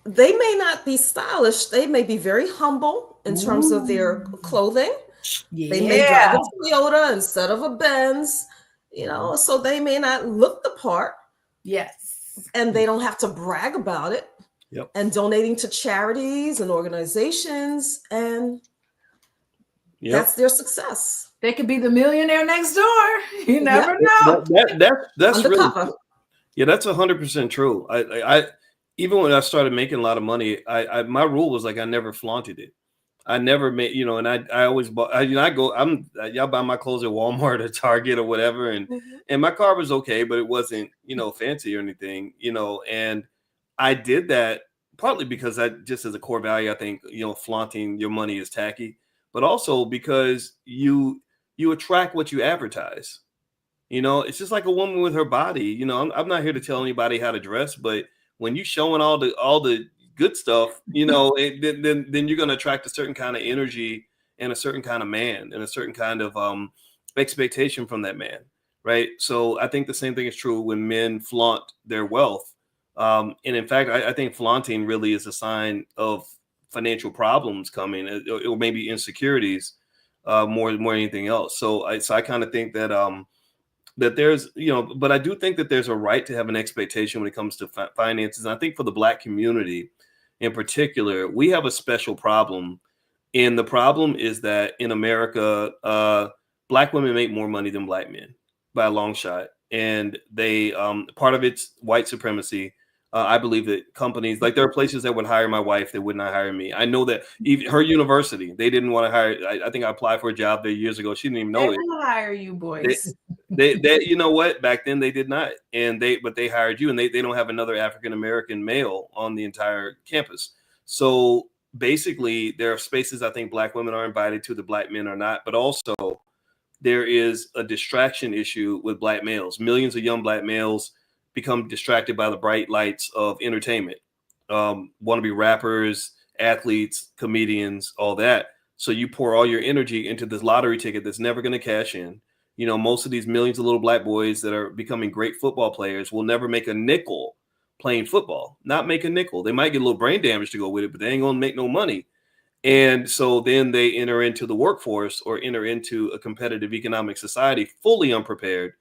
S2: they may not be stylish. They may be very humble in terms of their clothing. Yeah. They may drive a Toyota instead of a Benz, so they may not look the part.
S1: Yes.
S2: And they don't have to brag about it.
S4: Yep.
S2: And donating to charities and organizations, and that's their success.
S1: They could be the millionaire next door. You never know.
S4: That's
S2: undercover.
S4: Really, yeah, that's 100% true. I even when I started making a lot of money, my rule was like I never flaunted it. I never made, you know, and I always bought, y'all buy my clothes at Walmart or Target or whatever. And my car was okay, but it wasn't, you know, fancy or anything, you know, and I did that partly because I just as a core value, I think, you know, flaunting your money is tacky, but also because you attract what you advertise. You know, it's just like a woman with her body. You know, I'm not here to tell anybody how to dress, but when you showing all the good stuff, you know, then you're going to attract a certain kind of energy and a certain kind of man and a certain kind of expectation from that man, right? So I think the same thing is true when men flaunt their wealth. And in fact, I think flaunting really is a sign of financial problems coming, or maybe insecurities more than anything else. So I kind of think that that there's, you know, but I do think that there's a right to have an expectation when it comes to finances. And I think for the Black community in particular, we have a special problem. And the problem is that in America, Black women make more money than Black men by a long shot. And they, part of it's white supremacy. I believe that companies, like there are places that would hire my wife that would not hire me. I know that even her university, they didn't want to hire. I think I applied for a job there years ago. She didn't even know
S1: They
S4: it.
S1: will hire you, boys.
S4: They you know what, back then they did not, but they hired you, and they don't have another African American male on the entire campus. So basically there are spaces I think Black women are invited to, the Black men are not, but also there is a distraction issue with Black males. Millions of young Black males become distracted by the bright lights of entertainment, want to be rappers, athletes, comedians, all that. So you pour all your energy into this lottery ticket that's never going to cash in. You know, most of these millions of little Black boys that are becoming great football players will never make a nickel playing football, not make a nickel. They might get a little brain damage to go with it, but they ain't going to make no money. And so then they enter into the workforce or enter into a competitive economic society fully unprepared.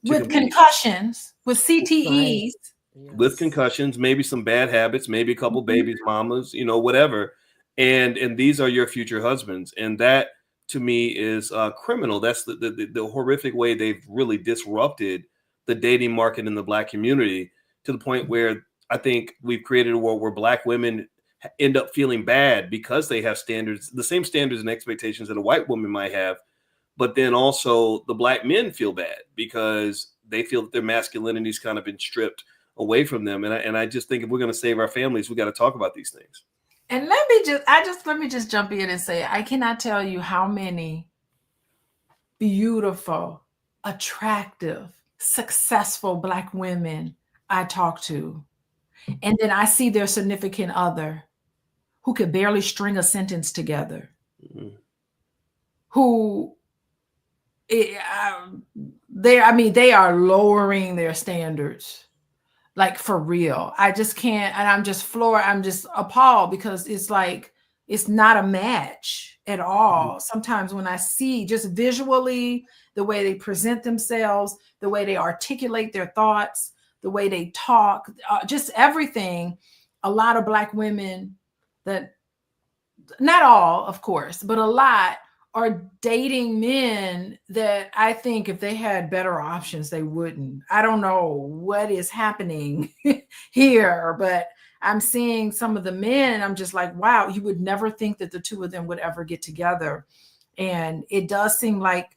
S1: With concussions, with CTEs.
S4: With concussions, maybe some bad habits, maybe a couple babies, mamas, you know, whatever. And these are your future husbands. And that to me is criminal. That's the horrific way they've really disrupted the dating market in the Black community, to the point where I think we've created a world where Black women end up feeling bad because they have standards, the same standards and expectations that a white woman might have. But then also the Black men feel bad because they feel that their masculinity's kind of been stripped away from them. And I just think if we're going to save our families, we got to talk about these things.
S1: And let me just jump in and say, I cannot tell you how many beautiful, attractive, successful Black women I talk to. And then I see their significant other who could barely string a sentence together, who they are lowering their standards, like for real. I just can't, and I'm just appalled, because it's like, it's not a match at all. Sometimes when I see just visually the way they present themselves, the way they articulate their thoughts, the way they talk, just everything, a lot of Black women, that, not all, of course, but a lot, are dating men that I think if they had better options, they wouldn't. I don't know what is happening here, but I'm seeing some of the men, I'm just like, wow, you would never think that the two of them would ever get together. And it does seem like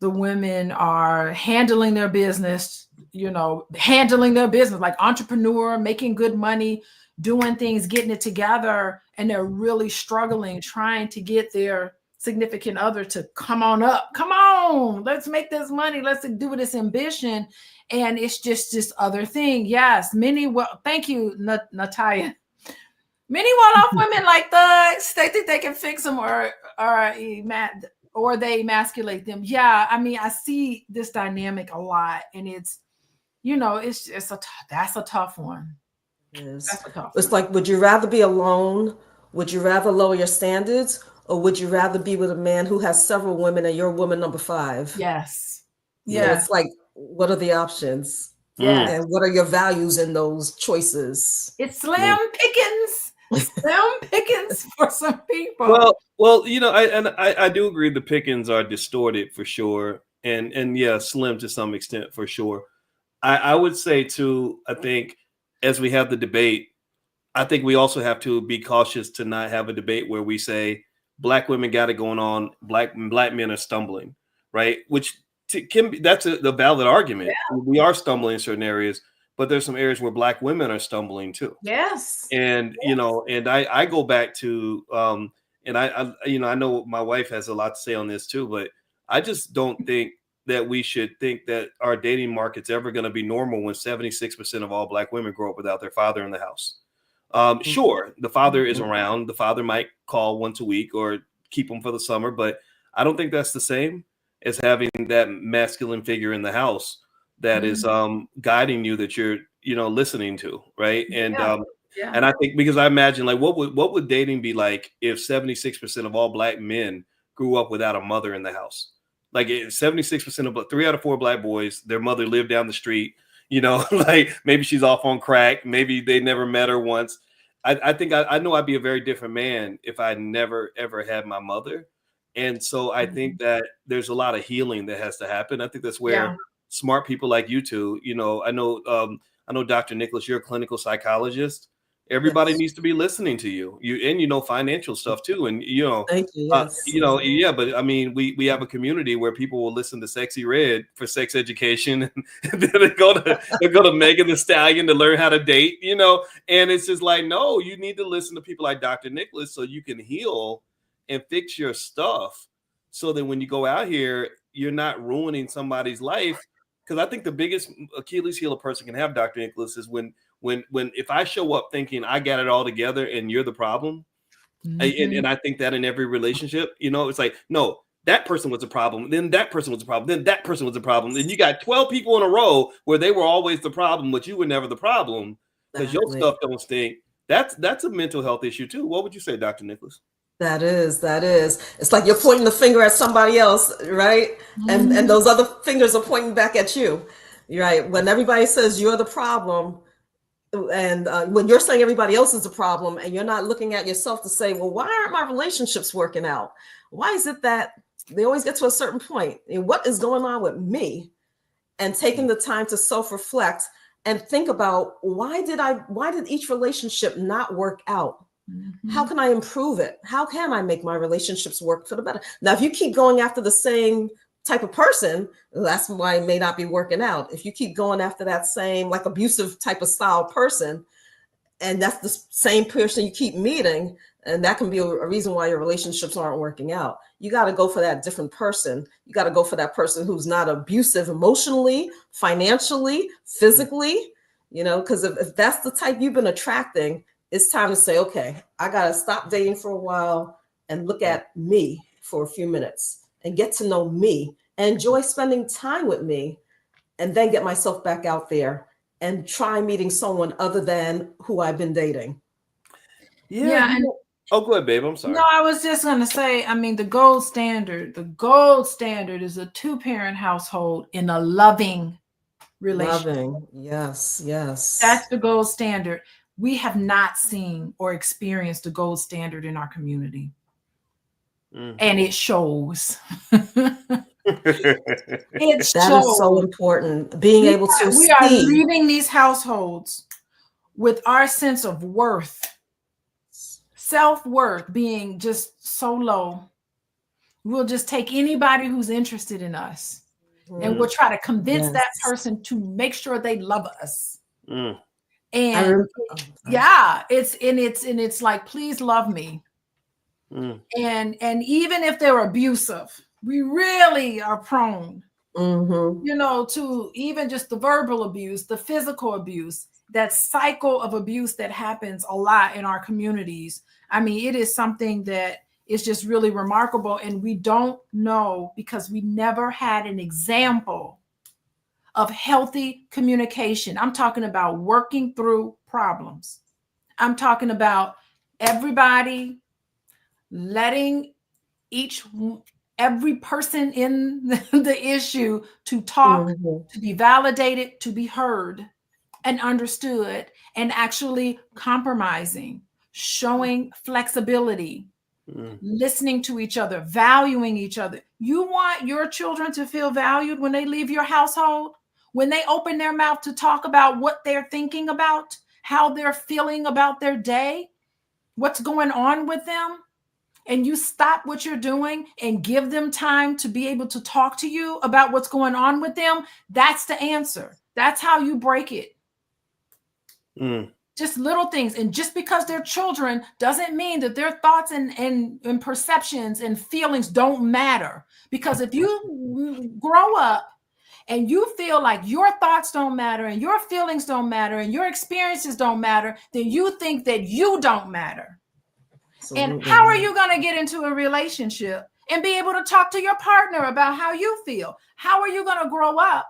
S1: the women are handling their business, like entrepreneur, making good money, doing things, getting it together. And they're really struggling, trying to get their significant other to come on, let's make this money, let's do this ambition. And it's just this other thing. Yes, thank you, Natalia. Many well-off women like thugs, they think they can fix them or they emasculate them. Yeah, I mean, I see this dynamic a lot, and it's, that's a tough one.
S2: It's like, would you rather be alone? Would you rather lower your standards? Or would you rather be with a man who has several women and you're woman number 5?
S1: Yes.
S2: Yeah. So it's like, what are the options?
S1: Yeah.
S2: And what are your values in those choices?
S1: It's slim pickings. Slim pickings for some people.
S4: Well, I do agree the pickings are distorted for sure. And yeah, slim to some extent for sure. I would say too, I think as we have the debate, I think we also have to be cautious to not have a debate where we say black women got it going on, black men are stumbling, right? Which can be, that's the valid argument.
S1: Yeah.
S4: We are stumbling in certain areas, but there's some areas where black women are stumbling too.
S1: Yes.
S4: And you know, and I go back to and I you know, I know my wife has a lot to say on this too, but I just don't think that we should think that our dating market's ever going to be normal when 76% of all black women grow up without their father in the house. Sure, the father is around. The father might call once a week or keep him for the summer, but I don't think that's the same as having that masculine figure in the house that is guiding you, that you're, you know, listening to, right? And and I think, because I imagine, like, what would dating be like if 76% of all black men grew up without a mother in the house? Like 76% of 3 out of 4 black boys, their mother lived down the street. You know, like maybe she's off on crack. Maybe they never met her once. I think I know I'd be a very different man if I never ever had my mother. And so I think that there's a lot of healing that has to happen. I think that's where smart people like you two, you know, I know Dr. Nicholas, you're a clinical psychologist. Everybody needs to be listening to you. You know financial stuff too, and you know,
S2: Thank you.
S4: you know, yeah. But I mean, we have a community where people will listen to Sexy Red for sex education, and then they go to Megan Thee Stallion to learn how to date. You know, and it's just like, no, you need to listen to people like Dr. Nicholas so you can heal and fix your stuff, so that when you go out here, you're not ruining somebody's life. Because I think the biggest Achilles heel a person can have, Dr. Nicholas, is when if I show up thinking I got it all together and you're the problem, and I think that in every relationship, you know, it's like, no, that person was a problem, then that person was a problem, then that person was a problem, and you got 12 people in a row where they were always the problem, but you were never the problem because your stuff don't stink. That's a mental health issue too. What would you say, Dr. Nicholas?
S2: That is. It's like you're pointing the finger at somebody else, right? And those other fingers are pointing back at you, right? When everybody says you're the problem, and when you're saying everybody else is the problem, and you're not looking at yourself to say, well, why aren't my relationships working out? Why is it that they always get to a certain point? And what is going on with me? And taking the time to self-reflect and think about, why did each relationship not work out? How can I improve it? How can I make my relationships work for the better? Now, if you keep going after the same type of person, that's why it may not be working out. If you keep going after that same, like, abusive type of style person, and that's the same person you keep meeting, and that can be a reason why your relationships aren't working out. You got to go for that different person. You got to go for that person who's not abusive emotionally, financially, physically, you know, because if that's the type you've been attracting, it's time to say, okay, I got to stop dating for a while and look at me for a few minutes and get to know me and enjoy spending time with me, and then get myself back out there and try meeting someone other than who I've been dating.
S1: Yeah. And
S4: oh, go ahead, babe. I'm sorry.
S1: No, I was just going to say, I mean, the gold standard is a 2-parent household in a loving relationship.
S2: Loving. Yes.
S1: That's the gold standard. We have not seen or experienced the gold standard in our community. And it shows. That
S2: is so important. Being able to
S1: we are leaving these households with our sense of worth, self-worth being just so low. We'll just take anybody who's interested in us, and we'll try to convince that person to make sure they love us. And it's like, please love me. And even if they're abusive, we really are prone, you know, to even just the verbal abuse, the physical abuse, that cycle of abuse that happens a lot in our communities. I mean, it is something that is just really remarkable, and we don't know because we never had an example of healthy communication. I'm talking about working through problems. I'm talking about everybody letting every person in the issue to talk, to be validated, to be heard and understood, and actually compromising, showing flexibility, listening to each other, valuing each other. You want your children to feel valued when they leave your household? When they open their mouth to talk about what they're thinking about, how they're feeling about their day, what's going on with them? and you stop what you're doing and give them time to be able to talk to you about what's going on with them, that's the answer. That's how you break it. Just little things. And just because they're children doesn't mean that their thoughts and perceptions and feelings don't matter. Because if you grow up and you feel like your thoughts don't matter and your feelings don't matter and your experiences don't matter, then you think that you don't matter. Absolutely. And how are you going to get into a relationship and be able to talk to your partner about how you feel? How are you going to grow up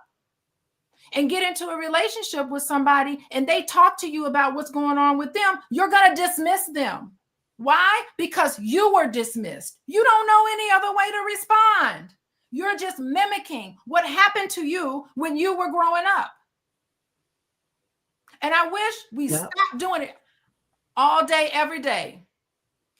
S1: and get into a relationship with somebody and they talk to you about what's going on with them? You're going to dismiss them. Why? Because you were dismissed. You don't know any other way to respond. You're just mimicking what happened to you when you were growing up. And I wish we stopped doing it all day, every day.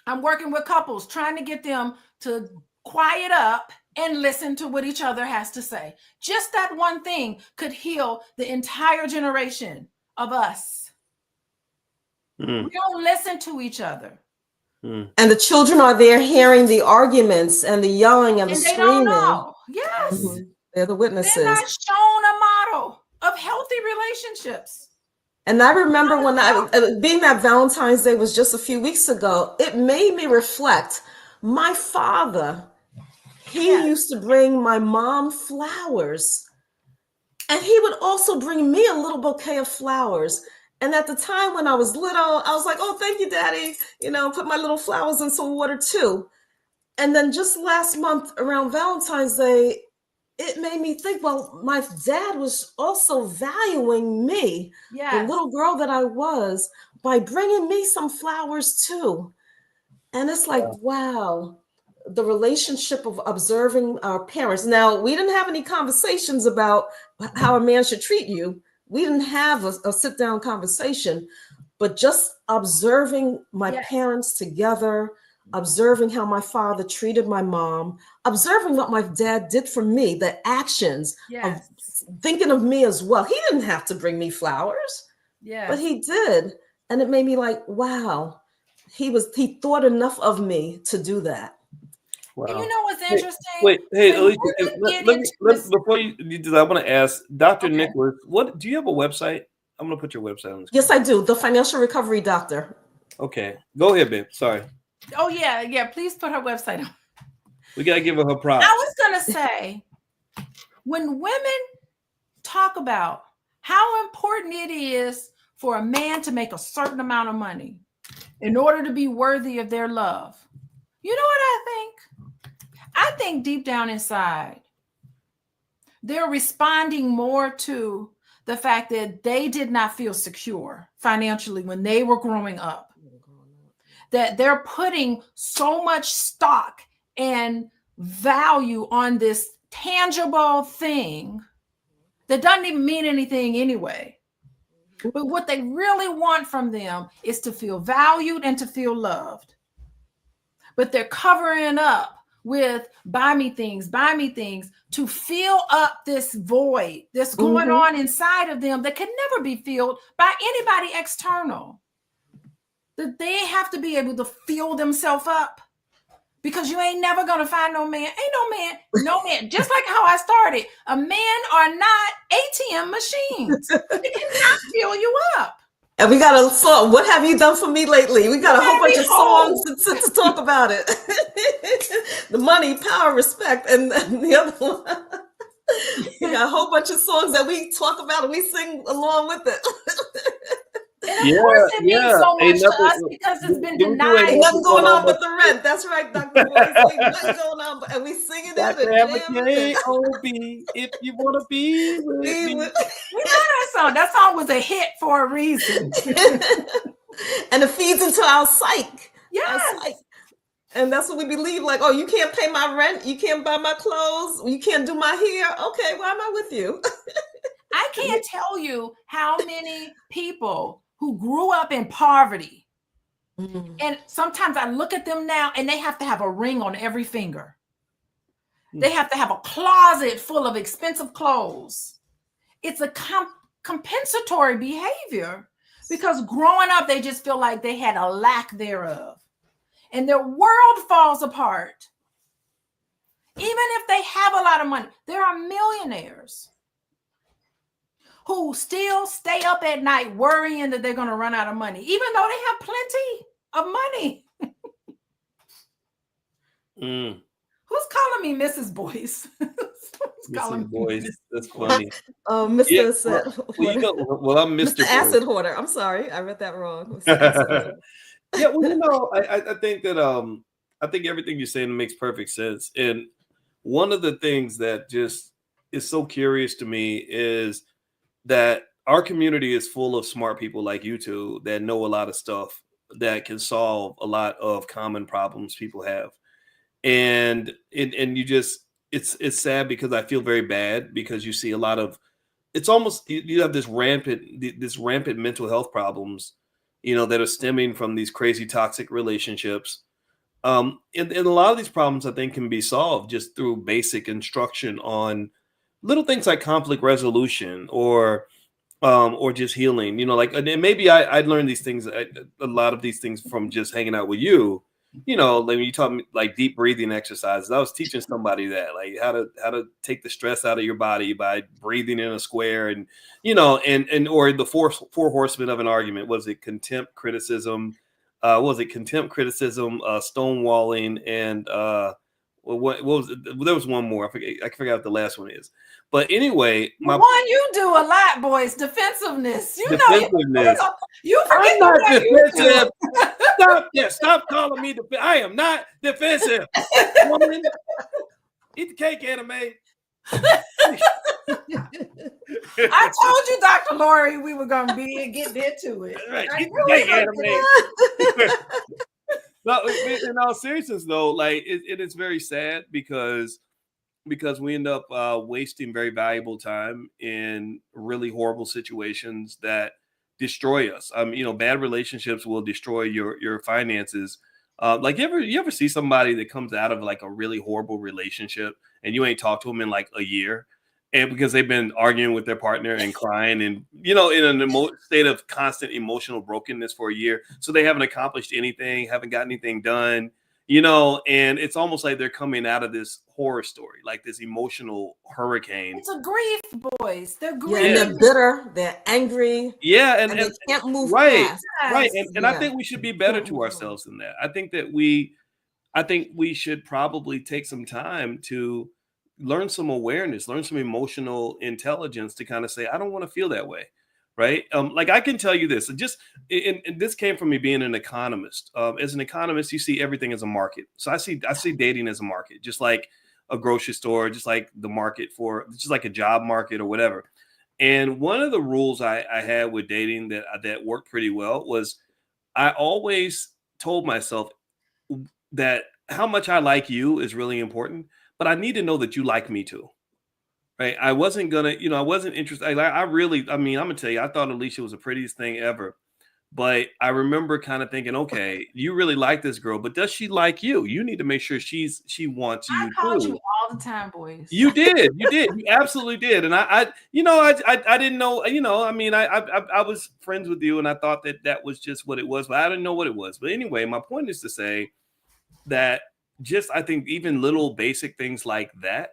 S1: I'm working with couples, trying to get them to quiet up and listen to what each other has to say. Just that one thing could heal the entire generation of us. We don't listen to each other.
S2: And the children are there hearing the arguments and the yelling and the screaming. They don't know.
S1: Yes.
S2: They're the witnesses.
S1: They're not shown a model of healthy relationships.
S2: And I remember when being that Valentine's Day was just a few weeks ago, it made me reflect. My father, he used to bring my mom flowers, and he would also bring me a little bouquet of flowers. And at the time when I was little, I was like, oh, thank you, Daddy. You know, put my little flowers in some water too. And then just last month around Valentine's Day, it made me think, well, my dad was also valuing me, the little girl that I was, by bringing me some flowers too. And it's like, wow, the relationship of observing our parents. Now, we didn't have any conversations about how a man should treat you. We didn't have a sit-down conversation, but just observing my parents together, observing how my father treated my mom, observing what my dad did for me, the actions of thinking of me as well. He didn't have to bring me flowers, but he did. And it made me like, wow, he thought enough of me to do that.
S1: Wow. And you know what's interesting?
S4: Alicia, before you do that, I want to ask Dr. Nicholas, what do you have a website? I'm going to put your website on the screen.
S2: Yes, I do. The Financial Recovery Doctor.
S4: Okay. Go ahead, babe. Sorry.
S1: Oh, yeah. Please put her website on.
S4: We got to give her props.
S1: I was going to say, when women talk about how important it is for a man to make a certain amount of money in order to be worthy of their love, you know what I think? I think deep down inside, they're responding more to the fact that they did not feel secure financially when they were growing up. That they're putting so much stock and value on this tangible thing that doesn't even mean anything anyway. But what they really want from them is to feel valued and to feel loved. But they're covering up with buy me things to fill up this void that's going on inside of them that can never be filled by anybody external. That they have to be able to fill themselves up, because you ain't never going to find no man. Ain't no man. Just like how I started, a man are not ATM machines. They cannot fill you up.
S2: And we got a song. What have you done for me lately? We got a whole bunch of songs to talk about it. The money, power, respect, and the other one. We got a whole bunch of songs that we talk about and we sing along with it.
S1: And of course it means so much to us because it's been denied.
S2: Ain't nothing going on but the rent. That's right, Dr. Boyd. Nothing going on, and we sing it
S4: in and J-O-B, if you want to be with me.
S1: We know that song. That song was a hit for a reason.
S2: And it feeds into our psyche.
S1: Yes.
S2: Our psyche. And that's what we believe. Like, oh, you can't pay my rent. You can't buy my clothes. You can't do my hair. Okay, why am I with you?
S1: I can't tell you how many people who grew up in poverty. And sometimes I look at them now and they have to have a ring on every finger. They have to have a closet full of expensive clothes. It's a compensatory behavior because growing up, they just feel like they had a lack thereof. and their world falls apart. Even if they have a lot of money, there are millionaires who still stay up at night worrying that they're going to run out of money, even though they have plenty of money. Who's calling me Mrs. Boyce?
S4: Mrs. Boyce. That's funny.
S2: Oh, Mr.
S4: Yeah,
S2: well,
S4: I'm Mr.
S2: Acid Hoarder. I'm sorry, I read that wrong.
S4: Yeah, well, I think that I think everything you're saying makes perfect sense. And one of the things that just is so curious to me is that our community is full of smart people like you two that know a lot of stuff that can solve a lot of common problems people have. And you just, it's sad because I feel very bad because you see a lot of, it's almost, you have this rampant mental health problems, that are stemming from these crazy toxic relationships. And a lot of these problems I think can be solved just through basic instruction on little things like conflict resolution or just healing, and maybe I learned these things, a lot of these things from just hanging out with you. Like when you taught me like deep breathing exercises, I was teaching somebody that, like how to take the stress out of your body by breathing in a square, and or the four horsemen of an argument. Was it contempt, criticism? Stonewalling, and what was it? There was one more. I forgot what the last one is. But anyway,
S1: one you do a lot, boys. Defensiveness.
S4: Defensiveness.
S1: You forget.
S4: I'm not defensive. Stop calling me defensive. I am not defensive. Woman, eat the cake, anime.
S1: I told you, Dr. Lorie, we were gonna get into it.
S4: Right. Eat the cake, anime. No, in all seriousness, though, like it is very sad because we end up wasting very valuable time in really horrible situations that destroy us. Bad relationships will destroy your finances. Like you ever see somebody that comes out of like a really horrible relationship and you ain't talked to them in like a year, and because they've been arguing with their partner and crying and in a state of constant emotional brokenness for a year, so they haven't accomplished anything, haven't gotten anything done. And it's almost like they're coming out of this horror story, like this emotional hurricane.
S1: It's a grief, boys. They're grief.
S2: Yeah, and they're bitter, they're angry.
S4: Yeah,
S2: and they can't move
S4: right,
S2: fast.
S4: Right. And I think we should be better to ourselves than that. I think we should probably take some time to learn some awareness, learn some emotional intelligence to kind of say, I don't want to feel that way. Right. Like I can tell you this, and this came from me being an economist. As an economist, you see everything as a market. So I see dating as a market, just like a grocery store, just like the market just like a job market or whatever. And one of the rules I had with dating that worked pretty well was I always told myself that how much I like you is really important, but I need to know that you like me too. Right. I wasn't I wasn't interested. I'm going to tell you, I thought Alicia was the prettiest thing ever. But I remember kind of thinking, okay, you really like this girl, but does she like you? You need to make sure she wants you.
S1: I called you all the time, boys.
S4: You did. You absolutely did. And I didn't know, I was friends with you and I thought that was just what it was, but I didn't know what it was. But anyway, my point is to say that I think even little basic things like that,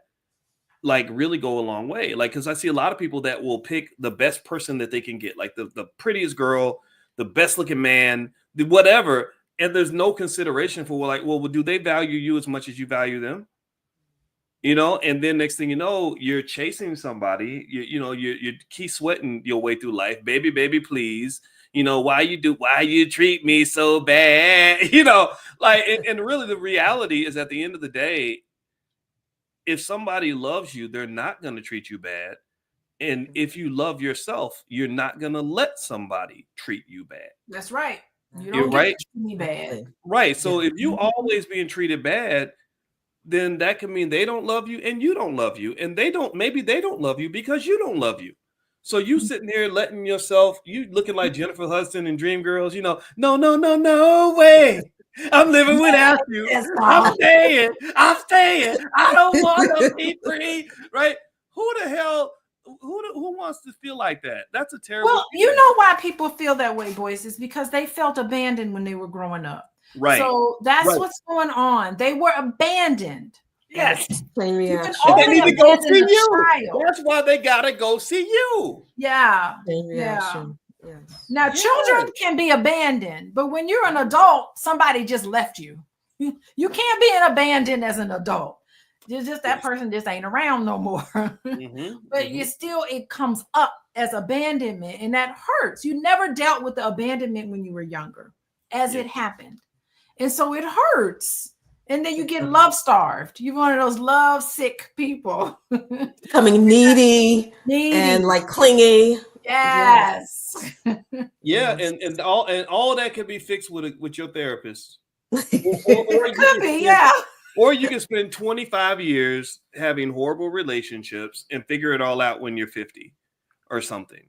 S4: like really go a long way. Like, because I see a lot of people that will pick the best person that they can get, like the prettiest girl, the best looking man, whatever. And there's no consideration for well, do they value you as much as you value them? And then next thing you know, you're chasing somebody, you keep sweating your way through life. Baby, please. Why you treat me so bad? And really the reality is at the end of the day, if somebody loves you, they're not going to treat you bad. And if you love yourself, you're not going to let somebody treat you bad.
S1: That's right. You don't get to treat me bad.
S4: Right. So if you always being treated bad, then that can mean they don't love you and you don't love you. And maybe they don't love you because you don't love you. So you sitting here letting yourself, you looking like Jennifer Hudson in Dreamgirls, no way. I'm living without you. I'm staying. I don't want to be free. Right? Who the hell? Who wants to feel like that? That's a terrible.
S1: Well, you know why people feel that way, boys, is because they felt abandoned when they were growing up.
S4: Right.
S1: So that's
S4: Right.
S1: what's going on. They were abandoned.
S4: Yes.
S2: Same
S1: You can
S2: reaction.
S4: And they
S1: only
S4: need to go
S1: abandon
S4: see
S1: a
S4: you.
S1: child.
S4: That's why they gotta go see you.
S1: Yeah.
S2: Same
S1: Yeah.
S2: reaction. Yes.
S1: Now,
S4: Yes.
S1: children can be abandoned, but when you're an adult, somebody just left you. You can't be an abandoned as an adult. It's just that
S4: Yes.
S1: person just ain't around no more. But you still, it comes up as abandonment, and that hurts. You never dealt with the abandonment when you were younger, as it happened. And so it hurts. And then you get love starved. You're one of those love sick people.
S2: Becoming needy and like clingy.
S1: Yes.
S4: Yeah,
S2: Yes.
S4: and all that can be fixed with your therapist. Or
S1: It could be, yeah.
S4: Or you can spend 25 years having horrible relationships and figure it all out when you're 50 or something.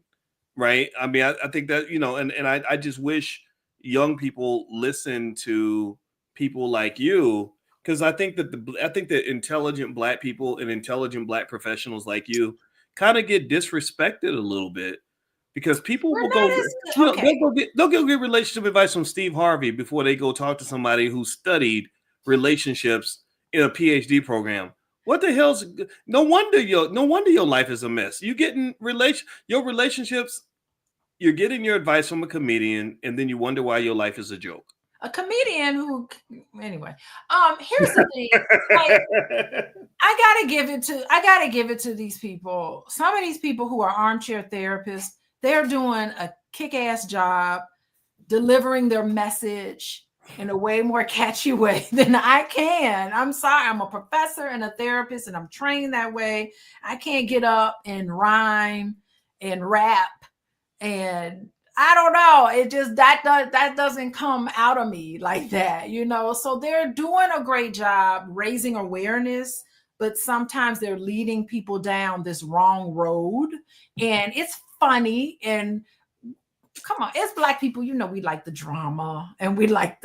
S4: Right? I mean, I think that, and I just wish young people listen to people like you, because I think that intelligent Black people and intelligent Black professionals like you kind of get disrespected a little bit, because people will go, they'll go get relationship advice from Steve Harvey before they go talk to somebody who studied relationships in a PhD program. What the hell's no wonder your life is a mess. You getting your relationships, you're getting your advice from a comedian, and then you wonder why your life is a joke.
S1: A comedian who, anyway. Here's the thing. Like, I gotta give it to these people. Some of these people who are armchair therapists, they're doing a kick-ass job delivering their message in a way more catchy way than I can. I'm sorry, I'm a professor and a therapist, and I'm trained that way. I can't get up and rhyme and rap, and I don't know. It just that doesn't come out of me like that, So they're doing a great job raising awareness, but sometimes they're leading people down this wrong road, and it's funny. And come on, it's Black people, we like the drama, and we like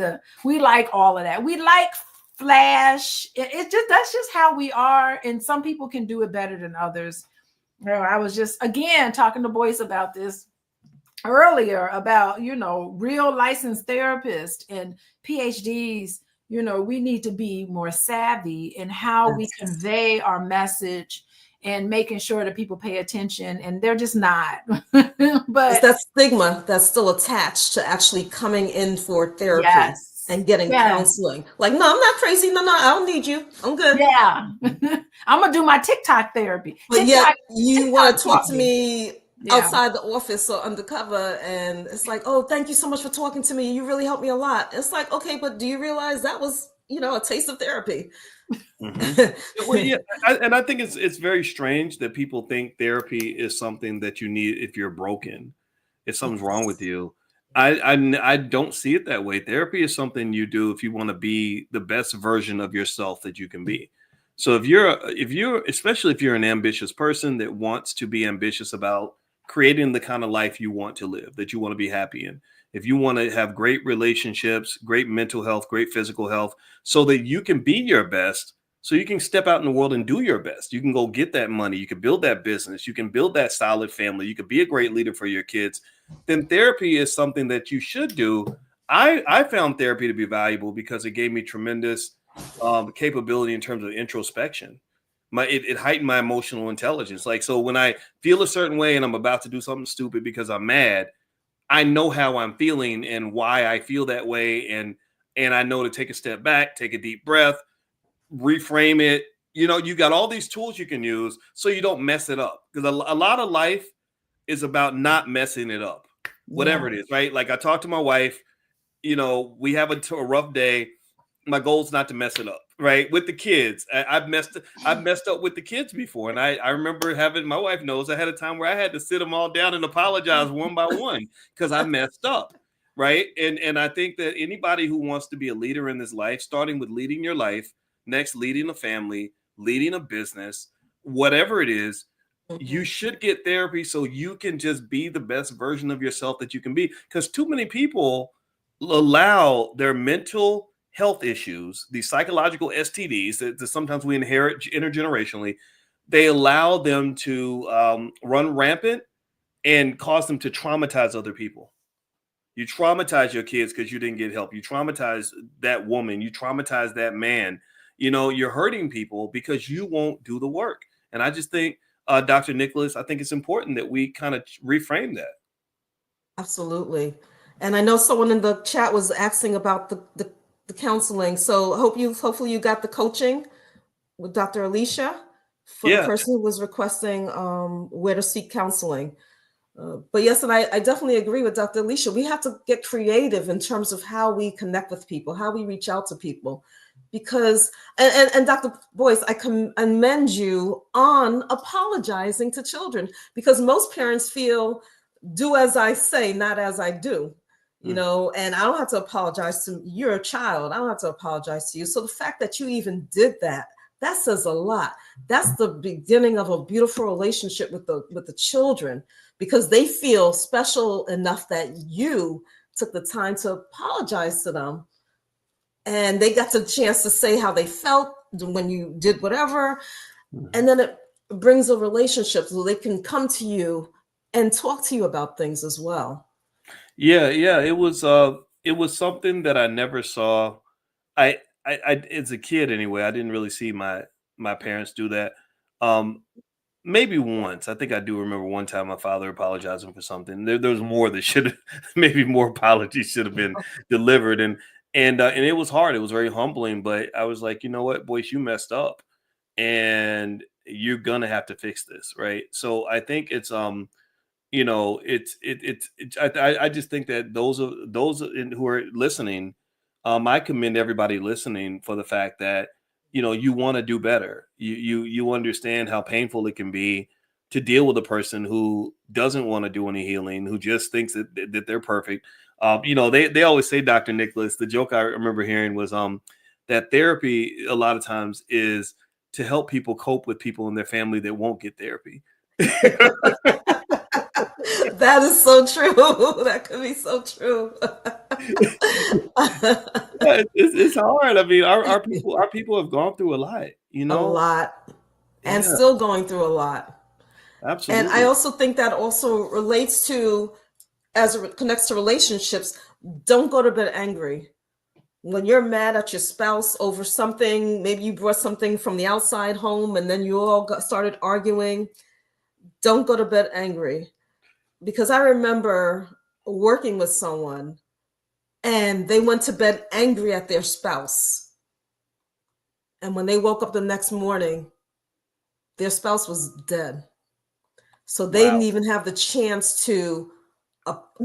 S1: all of that. We like flash. That's just how we are, and some people can do it better than others. I was just again talking to Boyce about this earlier about real licensed therapists and PhDs. We need to be more savvy in how we convey our message and making sure that people pay attention, and they're just not. But
S2: it's that stigma that's still attached to actually coming in for therapy and getting counseling. Like, no, I'm not crazy. No, I don't need you. I'm good.
S1: Yeah. I'm gonna do my TikTok therapy.
S2: But yet you want to talk to me outside the office or undercover, and it's like, oh, thank you so much for talking to me. You really helped me a lot. It's like, okay, but do you realize that was, a taste of therapy?
S4: Well, yeah, and I think it's very strange that people think therapy is something that you need if you're broken, if something's wrong with you. I don't see it that way. Therapy is something you do if you want to be the best version of yourself that you can be. So if you're especially if you're an ambitious person that wants to be ambitious about creating the kind of life you want to live, that you want to be happy in, if you want to have great relationships, great mental health, great physical health, so that you can be your best, so you can step out in the world and do your best. You can go get that money. You can build that business. You can build that solid family. You could be a great leader for your kids. Then therapy is something that you should do. I found therapy to be valuable because it gave me tremendous capability in terms of introspection. It heightened my emotional intelligence. Like, so when I feel a certain way and I'm about to do something stupid because I'm mad, I know how I'm feeling and why I feel that way. And I know to take a step back, take a deep breath, reframe it. You got all these tools you can use so you don't mess it up. Because a lot of life is about not messing it up, whatever it is, right? Like, I talked to my wife, we have a rough day. My goal is not to mess it up, right? With the kids. I've messed up with the kids before. And I remember my wife knows I had a time where I had to sit them all down and apologize one by one because I messed up, right? And I think that anybody who wants to be a leader in this life, starting with leading your life, next leading a family, leading a business, whatever it is, you should get therapy so you can just be the best version of yourself that you can be. Because too many people allow their mental health issues, these psychological STDs that sometimes we inherit intergenerationally, they allow them to run rampant and cause them to traumatize other people. You traumatize your kids because you didn't get help. You traumatize that woman. You traumatize that man. You know, you're hurting people because you won't do the work. And I just think, Dr. Nicholas, I think it's important that we kind of reframe that.
S2: Absolutely. And I know someone in the chat was asking about the counseling. So hopefully you got the coaching with Dr. Alicia for the
S4: Yeah.
S2: person who was requesting where to seek counseling. But yes, and I definitely agree with Dr. Alicia. We have to get creative in terms of how we connect with people, how we reach out to people. Because, and Dr. Boyce, I commend you on apologizing to children, because most parents feel, do as I say, not as I do, you know, and I don't have to apologize to you. You're a child. I don't have to apologize to you. So the fact that you even did that, that says a lot. That's the beginning of a beautiful relationship with the children, because they feel special enough that you took the time to apologize to them. And they got the chance to say how they felt when you did whatever. And then it brings a relationship so they can come to you and talk to you about things as well.
S4: Yeah, it was something that I never saw. I as a kid anyway, I didn't really see my parents do that. Maybe once. I think I do remember one time my father apologizing for something. There was more that should have, maybe more apologies should have been delivered, and it was hard. It was very humbling, but I was like, you know what, Boyce, you messed up, and you're gonna have to fix this, right? So I think it's you know, I just think that those who are listening, I commend everybody listening for the fact that, you know, you want to do better. You understand how painful it can be to deal with a person who doesn't want to do any healing, who just thinks that they're perfect. You know, they always say, Dr. Nicholas, the joke I remember hearing was that therapy a lot of times is to help people cope with people in their family that won't get therapy.
S2: That is so true. That could be so true.
S4: It's hard. I mean, our people have gone through a lot, you know,
S2: a lot, and
S4: Yeah,
S2: still going through a lot.
S4: absolutely.
S2: And I also think that also relates to, as it connects to relationships, don't go to bed angry. When you're mad at your spouse over something, maybe you brought something from the outside home and then you all started arguing, don't go to bed angry. Because I remember working with someone and they went to bed angry at their spouse. And when they woke up the next morning, their spouse was dead. So they didn't even have the chance to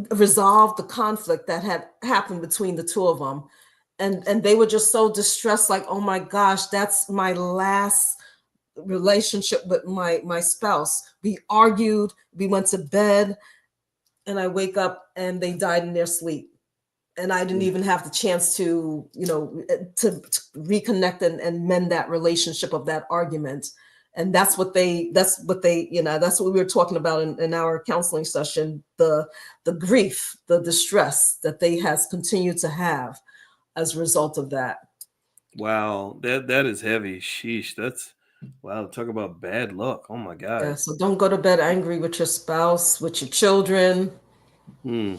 S2: resolve the conflict that had happened between the two of them. And they were just so distressed, like, oh my gosh, that's my last relationship with my spouse. We argued, we went to bed, and I wake up and they died in their sleep. And I didn't even have the chance to, you know, to reconnect and mend that relationship of that argument. And that's what they, you know, that's what we were talking about in our counseling session, the grief, the distress that they has continued to have as a result of that.
S4: Wow, that is heavy. Sheesh, that's wow. Talk about bad luck. Oh my God.
S2: Yeah, so don't go to bed angry with your spouse, with your children.
S4: Well,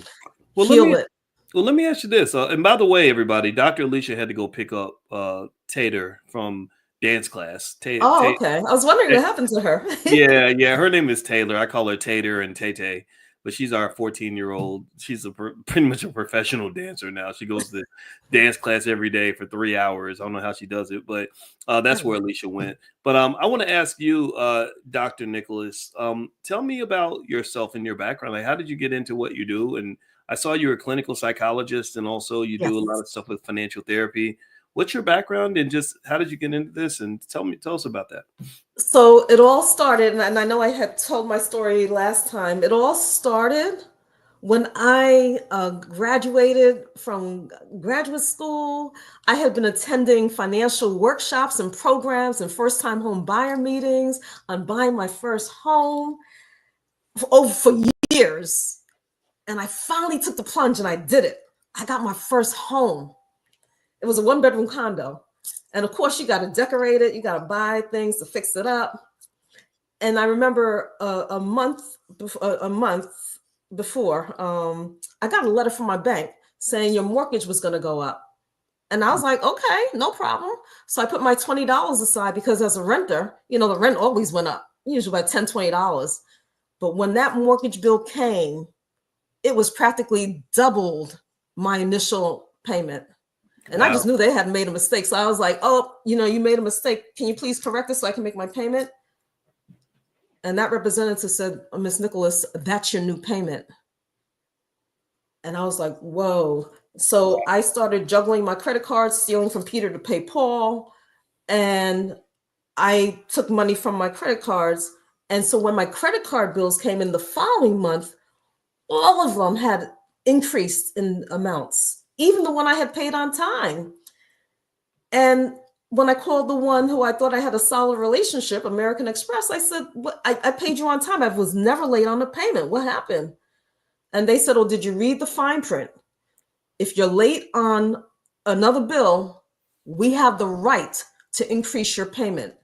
S2: Heal it.
S4: Well, let me ask you this. And by the way, everybody, Dr. Alicia had to go pick up Tater from dance class.
S2: Okay. I was wondering what happened to her.
S4: Yeah. Her name is Taylor. I call her Tater and Tay, but she's our 14-year-old. She's pretty much a professional dancer now. She goes to dance class every day for 3 hours. I don't know how she does it, but that's where Alicia went. But I want to ask you, Dr. Nicholas, tell me about yourself and your background. Like, how did you get into what you do? And I saw you're a clinical psychologist, and also you do a lot of stuff with financial therapy. What's your background, and just how did you get into this? And tell us about that.
S2: So it all started, and I know I had told my story last time. It all started when I graduated from graduate school. I had been attending financial workshops and programs and first-time home buyer meetings on buying my first home for years. And I finally took the plunge and I did it. I got my first home. It was a 1-bedroom condo. And of course, you got to decorate it. You got to buy things to fix it up. And I remember a month before, I got a letter from my bank saying your mortgage was going to go up. And I was like, okay, no problem. So I put my $20 aside because as a renter, you know, the rent always went up, usually by $10, $20. But when that mortgage bill came, it was practically doubled my initial payment. And
S4: Wow.
S2: I just knew they had made a mistake. So I was like, oh, you know, you made a mistake. Can you please correct this so I can make my payment? And that representative said, Miss Nicholas, that's your new payment. And I was like, whoa. So I started juggling my credit cards, stealing from Peter to pay Paul. And I took money from my credit cards. And so when my credit card bills came in the following month, all of them had increased in amounts, even the one I had paid on time. And when I called the one who I thought I had a solid relationship, American Express, I said, I paid you on time. I was never late on the payment. What happened? And they said, oh, did you read the fine print? If you're late on another bill, we have the right to increase your payment.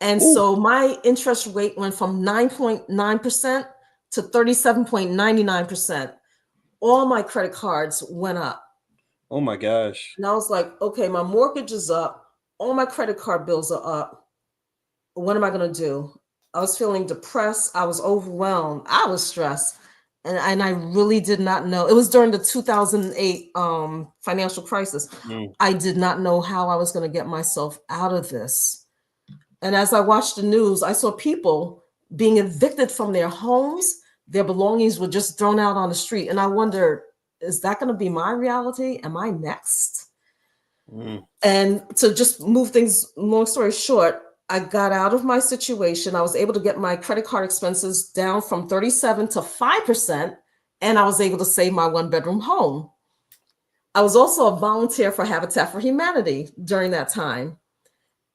S2: And so my interest rate went from 9.9% to 37.99%. All my credit cards went up.
S4: Oh my gosh.
S2: And I was like, okay, my mortgage is up. All my credit card bills are up. What am I going to do? I was feeling depressed. I was overwhelmed. I was stressed. And I really did not know. It was during the 2008 financial crisis. I did not know how I was going to get myself out of this. And as I watched the news, I saw people being evicted from their homes. Their belongings were just thrown out on the street. And I wondered, is that going to be my reality? Am I next? And to just move things, long story short, I got out of my situation. I was able to get my credit card expenses down from 37 to 5%, and I was able to save my one-bedroom home. I was also a volunteer for Habitat for Humanity during that time.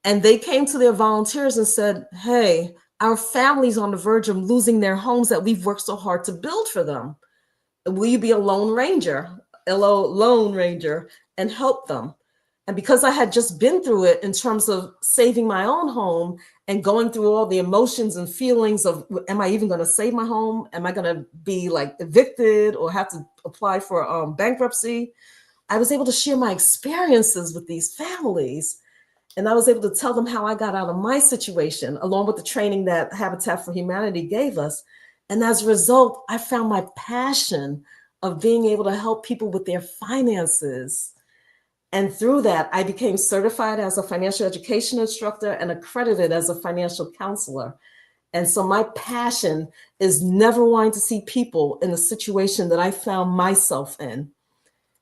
S2: And they came to their volunteers and said, hey, our family's on the verge of losing their homes that we've worked so hard to build for them. Will you be a lone ranger, lone ranger, and help them? And because I had just been through it in terms of saving my own home and going through all the emotions and feelings of, am I even going to save my home? Am I going to be like evicted or have to apply for bankruptcy? I was able to share my experiences with these families. And I was able to tell them how I got out of my situation, along with the training that Habitat for Humanity gave us. And as a result, I found my passion of being able to help people with their finances. And through that, I became certified as a financial education instructor and accredited as a financial counselor. And so my passion is never wanting to see people in the situation that I found myself in.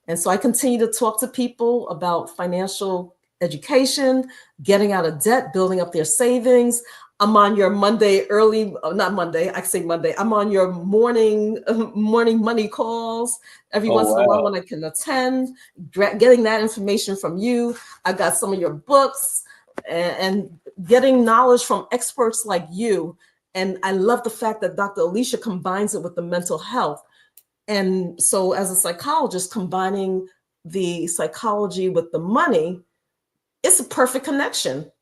S2: And so I continue to talk to people about financial education, getting out of debt, building up their savings. I'm on your Monday not Monday, I say Monday. I'm on your morning money calls every once in a while when I can attend, getting that information from you. I got some of your books and getting knowledge from experts like you. And I love the fact that Dr. Alicia combines it with the mental health. And so as a psychologist, combining the psychology with the money, it's a perfect connection.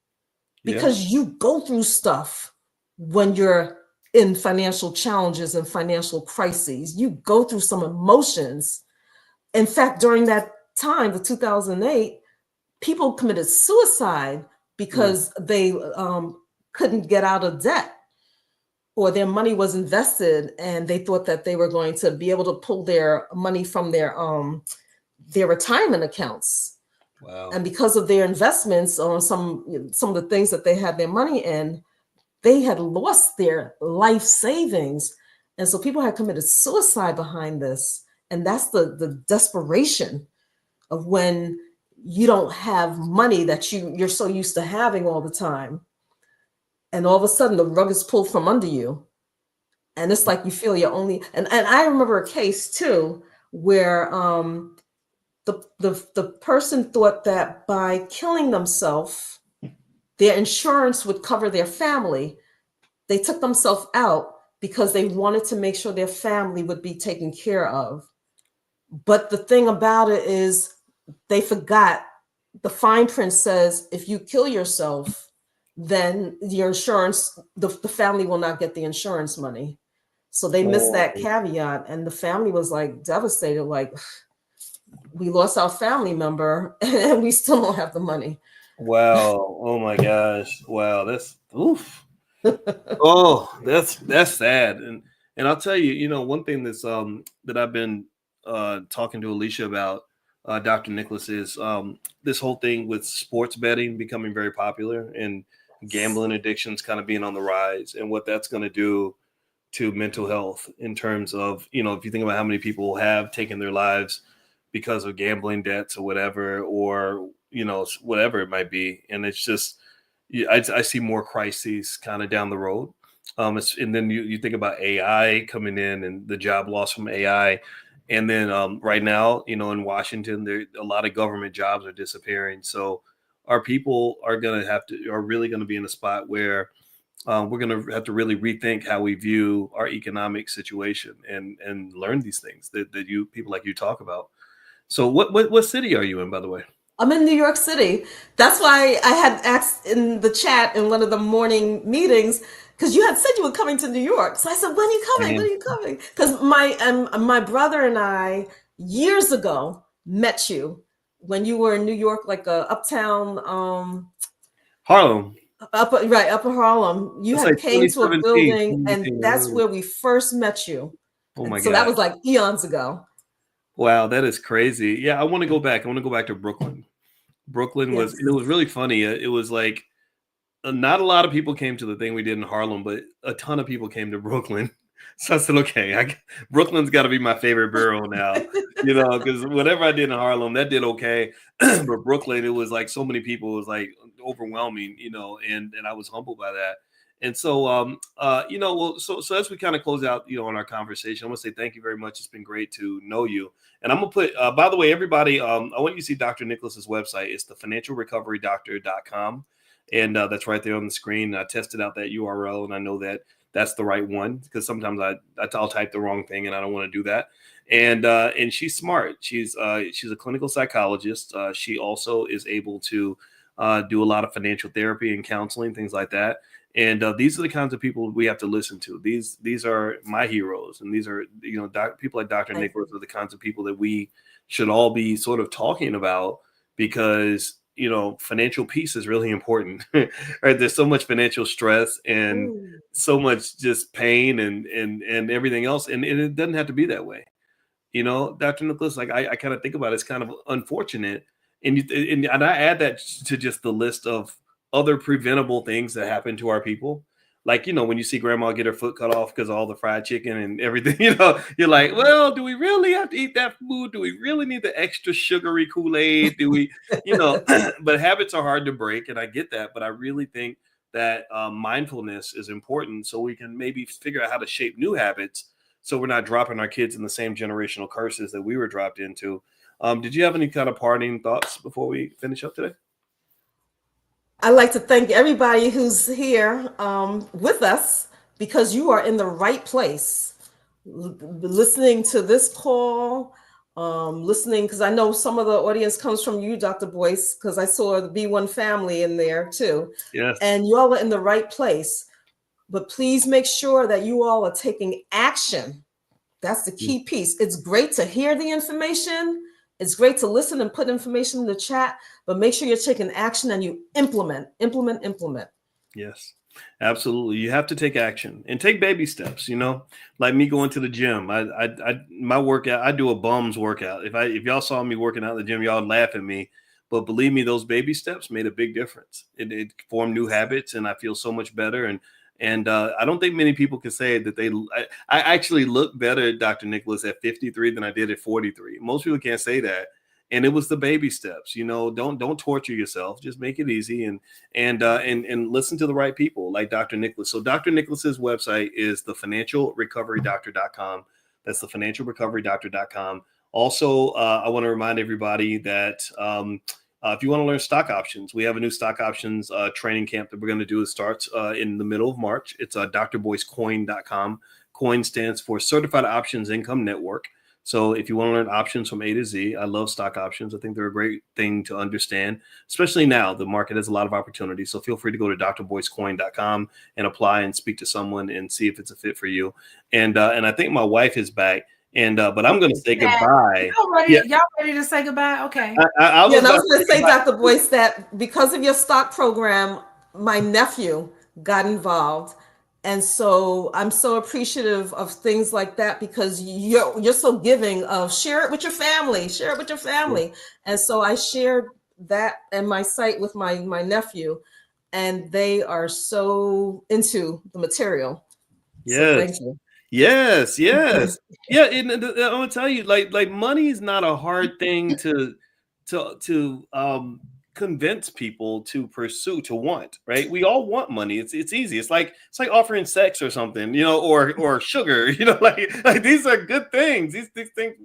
S2: Because you go through stuff when you're in financial challenges and financial crises. You go through some emotions. In fact, during that time, the 2008, people committed suicide because they couldn't get out of debt, or their money was invested and they thought that they were going to be able to pull their money from their retirement accounts.
S4: Wow.
S2: And because of their investments on some of the things that they had their money in, they had lost their life savings. And so people had committed suicide behind this. And that's the desperation of when you don't have money that you're so used to having all the time. And all of a sudden the rug is pulled from under you. And it's like you feel you're only, and I remember a case too, where the person thought that by killing themselves, their insurance would cover their family. They took themselves out because they wanted to make sure their family would be taken care of. But the thing about it is they forgot the fine print says, if you kill yourself, then your insurance, the family will not get the insurance money. So they missed
S4: Oh,
S2: that caveat, and the family was like devastated, like we lost our family member and we still don't have the money.
S4: wow. Oh my gosh. Wow. That's oof. Oh, that's sad. And I'll tell you, one thing that I've been talking to Alicia about, Dr. Nicholas, is this whole thing with sports betting becoming very popular and gambling addictions kind of being on the rise, and what that's going to do to mental health in terms of, if you think about how many people have taken their lives because of gambling debts or whatever, or, whatever it might be. And it's just, I see more crises kind of down the road. And then you think about AI coming in and the job loss from AI. And then right now, in Washington, there a lot of government jobs are disappearing. So our people are really going to be in a spot where we're going to have to really rethink how we view our economic situation and learn these things that you people like you talk about. So what city are you in, by the way?
S2: I'm in New York City. That's why I had asked in the chat in one of the morning meetings, because you had said you were coming to New York. So I said, when are you coming? When are you coming? Because my brother and I years ago met you when you were in New York, like uptown
S4: Harlem.
S2: Upper Harlem. You
S4: That's
S2: had
S4: like
S2: came to a
S4: 2017,
S2: building, and
S4: 2018,
S2: that's
S4: whatever.
S2: where we first met you.
S4: Oh
S2: And
S4: my
S2: so that
S4: God.
S2: was like eons ago.
S4: Wow, that is crazy. Yeah, I want to go back. I want to go back to Brooklyn. Brooklyn
S2: Yes.
S4: it was really funny. It was like not a lot of people came to the thing we did in Harlem, but a ton of people came to Brooklyn. So I said, okay, Brooklyn's got to be my favorite borough now, because whatever I did in Harlem, that did okay. But Brooklyn, it was like so many people, it was like overwhelming, and I was humbled by that. And so, well, so as we kind of close out, on our conversation, I want to say thank you very much. It's been great to know you. And I'm gonna put, by the way, everybody, I want you to see Dr. Nicholas's website. It's thefinancialrecoverydoctor.com. And that's right there on the screen. I tested out that URL, and I know that that's the right one, because sometimes I'll type the wrong thing, and I don't want to do that. And she's smart. She's a clinical psychologist. She also is able to do a lot of financial therapy and counseling, things like that. And these are the kinds of people we have to listen to. These are my heroes, and these are people like Dr. Nicholas are the kinds of people that we should all be sort of talking about, because financial peace is really important. Right? There's so much financial stress and so much just pain and everything else, and it doesn't have to be that way. Dr. Nicholas, like I kind of think about it, it's kind of unfortunate, and I add that to just the list of other preventable things that happen to our people. Like, when you see grandma get her foot cut off because of all the fried chicken and everything, you're like, well, do we really have to eat that food? Do we really need the extra sugary Kool-Aid? Do we, but habits are hard to break, and I get that. But I really think that mindfulness is important, so we can maybe figure out how to shape new habits, so we're not dropping our kids in the same generational curses that we were dropped into. Did you have any kind of parting thoughts before we finish up today?
S2: I'd like to thank everybody who's here with us, because you are in the right place. Listening to this call, listening, because I know some of the audience comes from you, Dr. Boyce, because I saw the B1 family in there too.
S4: Yes.
S2: And you all are in the right place. But please make sure that you all are taking action. That's the key piece. It's great to hear the information. It's great to listen and put information in the chat, but make sure you're taking action and you implement.
S4: Yes, absolutely. You have to take action and take baby steps, like me going to the gym. My workout, I do a bums workout. If y'all saw me working out in the gym, y'all would laugh at me. But believe me, those baby steps made a big difference. It formed new habits, and I feel so much better. And I don't think many people can say that I actually look better, Dr. Nicholas, at 53 than I did at 43. Most people can't say that. And it was the baby steps. Don't torture yourself. Just make it easy and listen to the right people like Dr. Nicholas. So Dr. Nicholas's website is thefinancialrecoverydoctor.com. That's thefinancialrecoverydoctor.com. Also, I want to remind everybody that if you want to learn stock options, we have a new stock options training camp that we're going to do. It starts in the middle of March. It's drboycecoin.com. COIN stands for Certified Options Income Network. So if you want to learn options from A to Z, I love stock options. I think they're a great thing to understand, especially now. The market has a lot of opportunity. So feel free to go to drboycecoin.com and apply and speak to someone and see if it's a fit for you. And I think my wife is back. And but I'm going to say goodbye.
S1: Y'all ready to say goodbye? Okay.
S4: I was
S2: going to say, Dr. Boyce, that because of your stock program, my nephew got involved. And so I'm so appreciative of things like that, because you're so giving of share it with your family,
S4: Yeah.
S2: And so I shared that and my site with my nephew, and they are so into the material.
S4: Yes.
S2: So thank you.
S4: Yes. Yeah. And I'm gonna tell you, like money is not a hard thing to convince people to pursue, to want, right? We all want money. It's easy. It's like offering sex or something, or sugar, like these are good things. These things,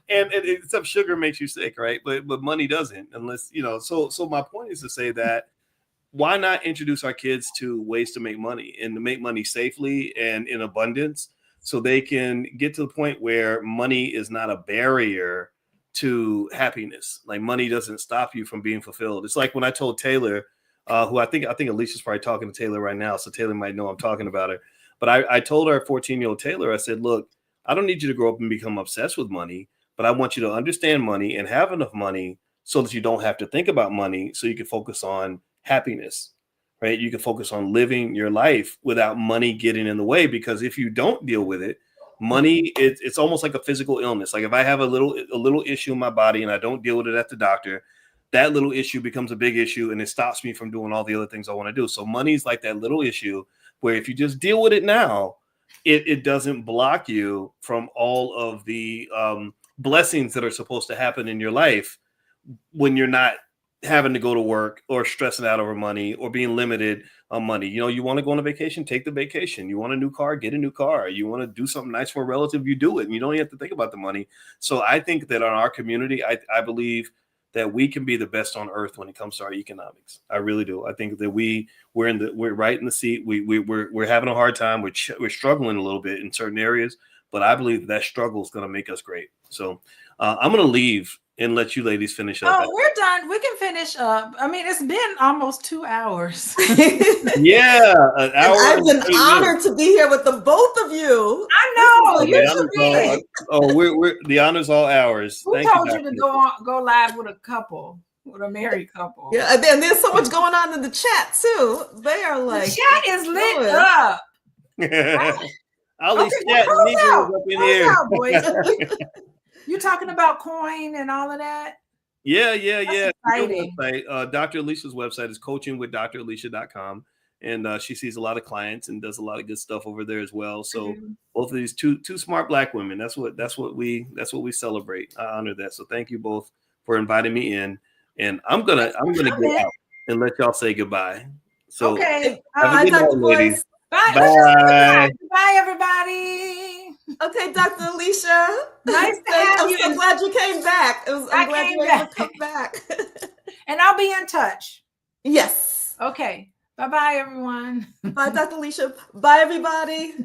S4: and except sugar makes you sick, right? But money doesn't, unless, so my point is to say that why not introduce our kids to ways to make money, and to make money safely and in abundance, so they can get to the point where money is not a barrier to happiness. Like, money doesn't stop you from being fulfilled. It's like when I told Taylor, who I think Alicia's probably talking to Taylor right now, so Taylor might know I'm talking about her. But I told her, 14-year-old Taylor, I said, look, I don't need you to grow up and become obsessed with money, but I want you to understand money and have enough money so that you don't have to think about money, so you can focus on happiness, right? You can focus on living your life without money getting in the way, because if you don't deal with it, money, it's almost like a physical illness. Like, if I have a little issue in my body and I don't deal with it at the doctor, that little issue becomes a big issue, and it stops me from doing all the other things I want to do. So money is like that little issue where if you just deal with it now, it doesn't block you from all of the blessings that are supposed to happen in your life when you're not having to go to work or stressing out over money or being limited on money. You want to go on a vacation, take the vacation. You want a new car, get a new car. You want to do something nice for a relative, you do it, and you don't have to think about the money. So I think that in our community, I believe that we can be the best on earth when it comes to our economics. I really do. I think that we're right in the seat. We're having a hard time. We're struggling a little bit in certain areas, but I believe that struggle is going to make us great. So I'm going to leave and let you ladies finish up.
S1: Oh, we're done. We can finish up. I mean, it's been almost 2 hours.
S4: Yeah, an hour.
S2: I've been honored to be here with the both of you.
S1: I know. You should be.
S4: We're the honor's all ours.
S1: Who told you to go live with a couple, with a married couple?
S2: Yeah, and then there's so much going on in the chat too. They are like,
S1: the chat is lit up.
S4: Ali's chat up in here.
S1: You talking about coin and all of that?
S4: Yeah.
S1: Exciting.
S4: Dr. Alicia's website is coachingwithdralicia.com, and she sees a lot of clients and does a lot of good stuff over there as well. So both of these two smart Black women, that's what we celebrate. I honor that. So thank you both for inviting me in, and I'm gonna get out and let y'all say goodbye. So
S1: okay,
S4: have a good night, ladies.
S1: Bye, everybody.
S2: Okay, Dr. Alicia.
S1: Nice to have you.
S2: I'm so glad you came back. I'm glad you were able to come back.
S1: And I'll be in touch.
S2: Yes.
S1: Okay. Bye-bye, everyone.
S2: Bye, Dr. Alicia. Bye, everybody.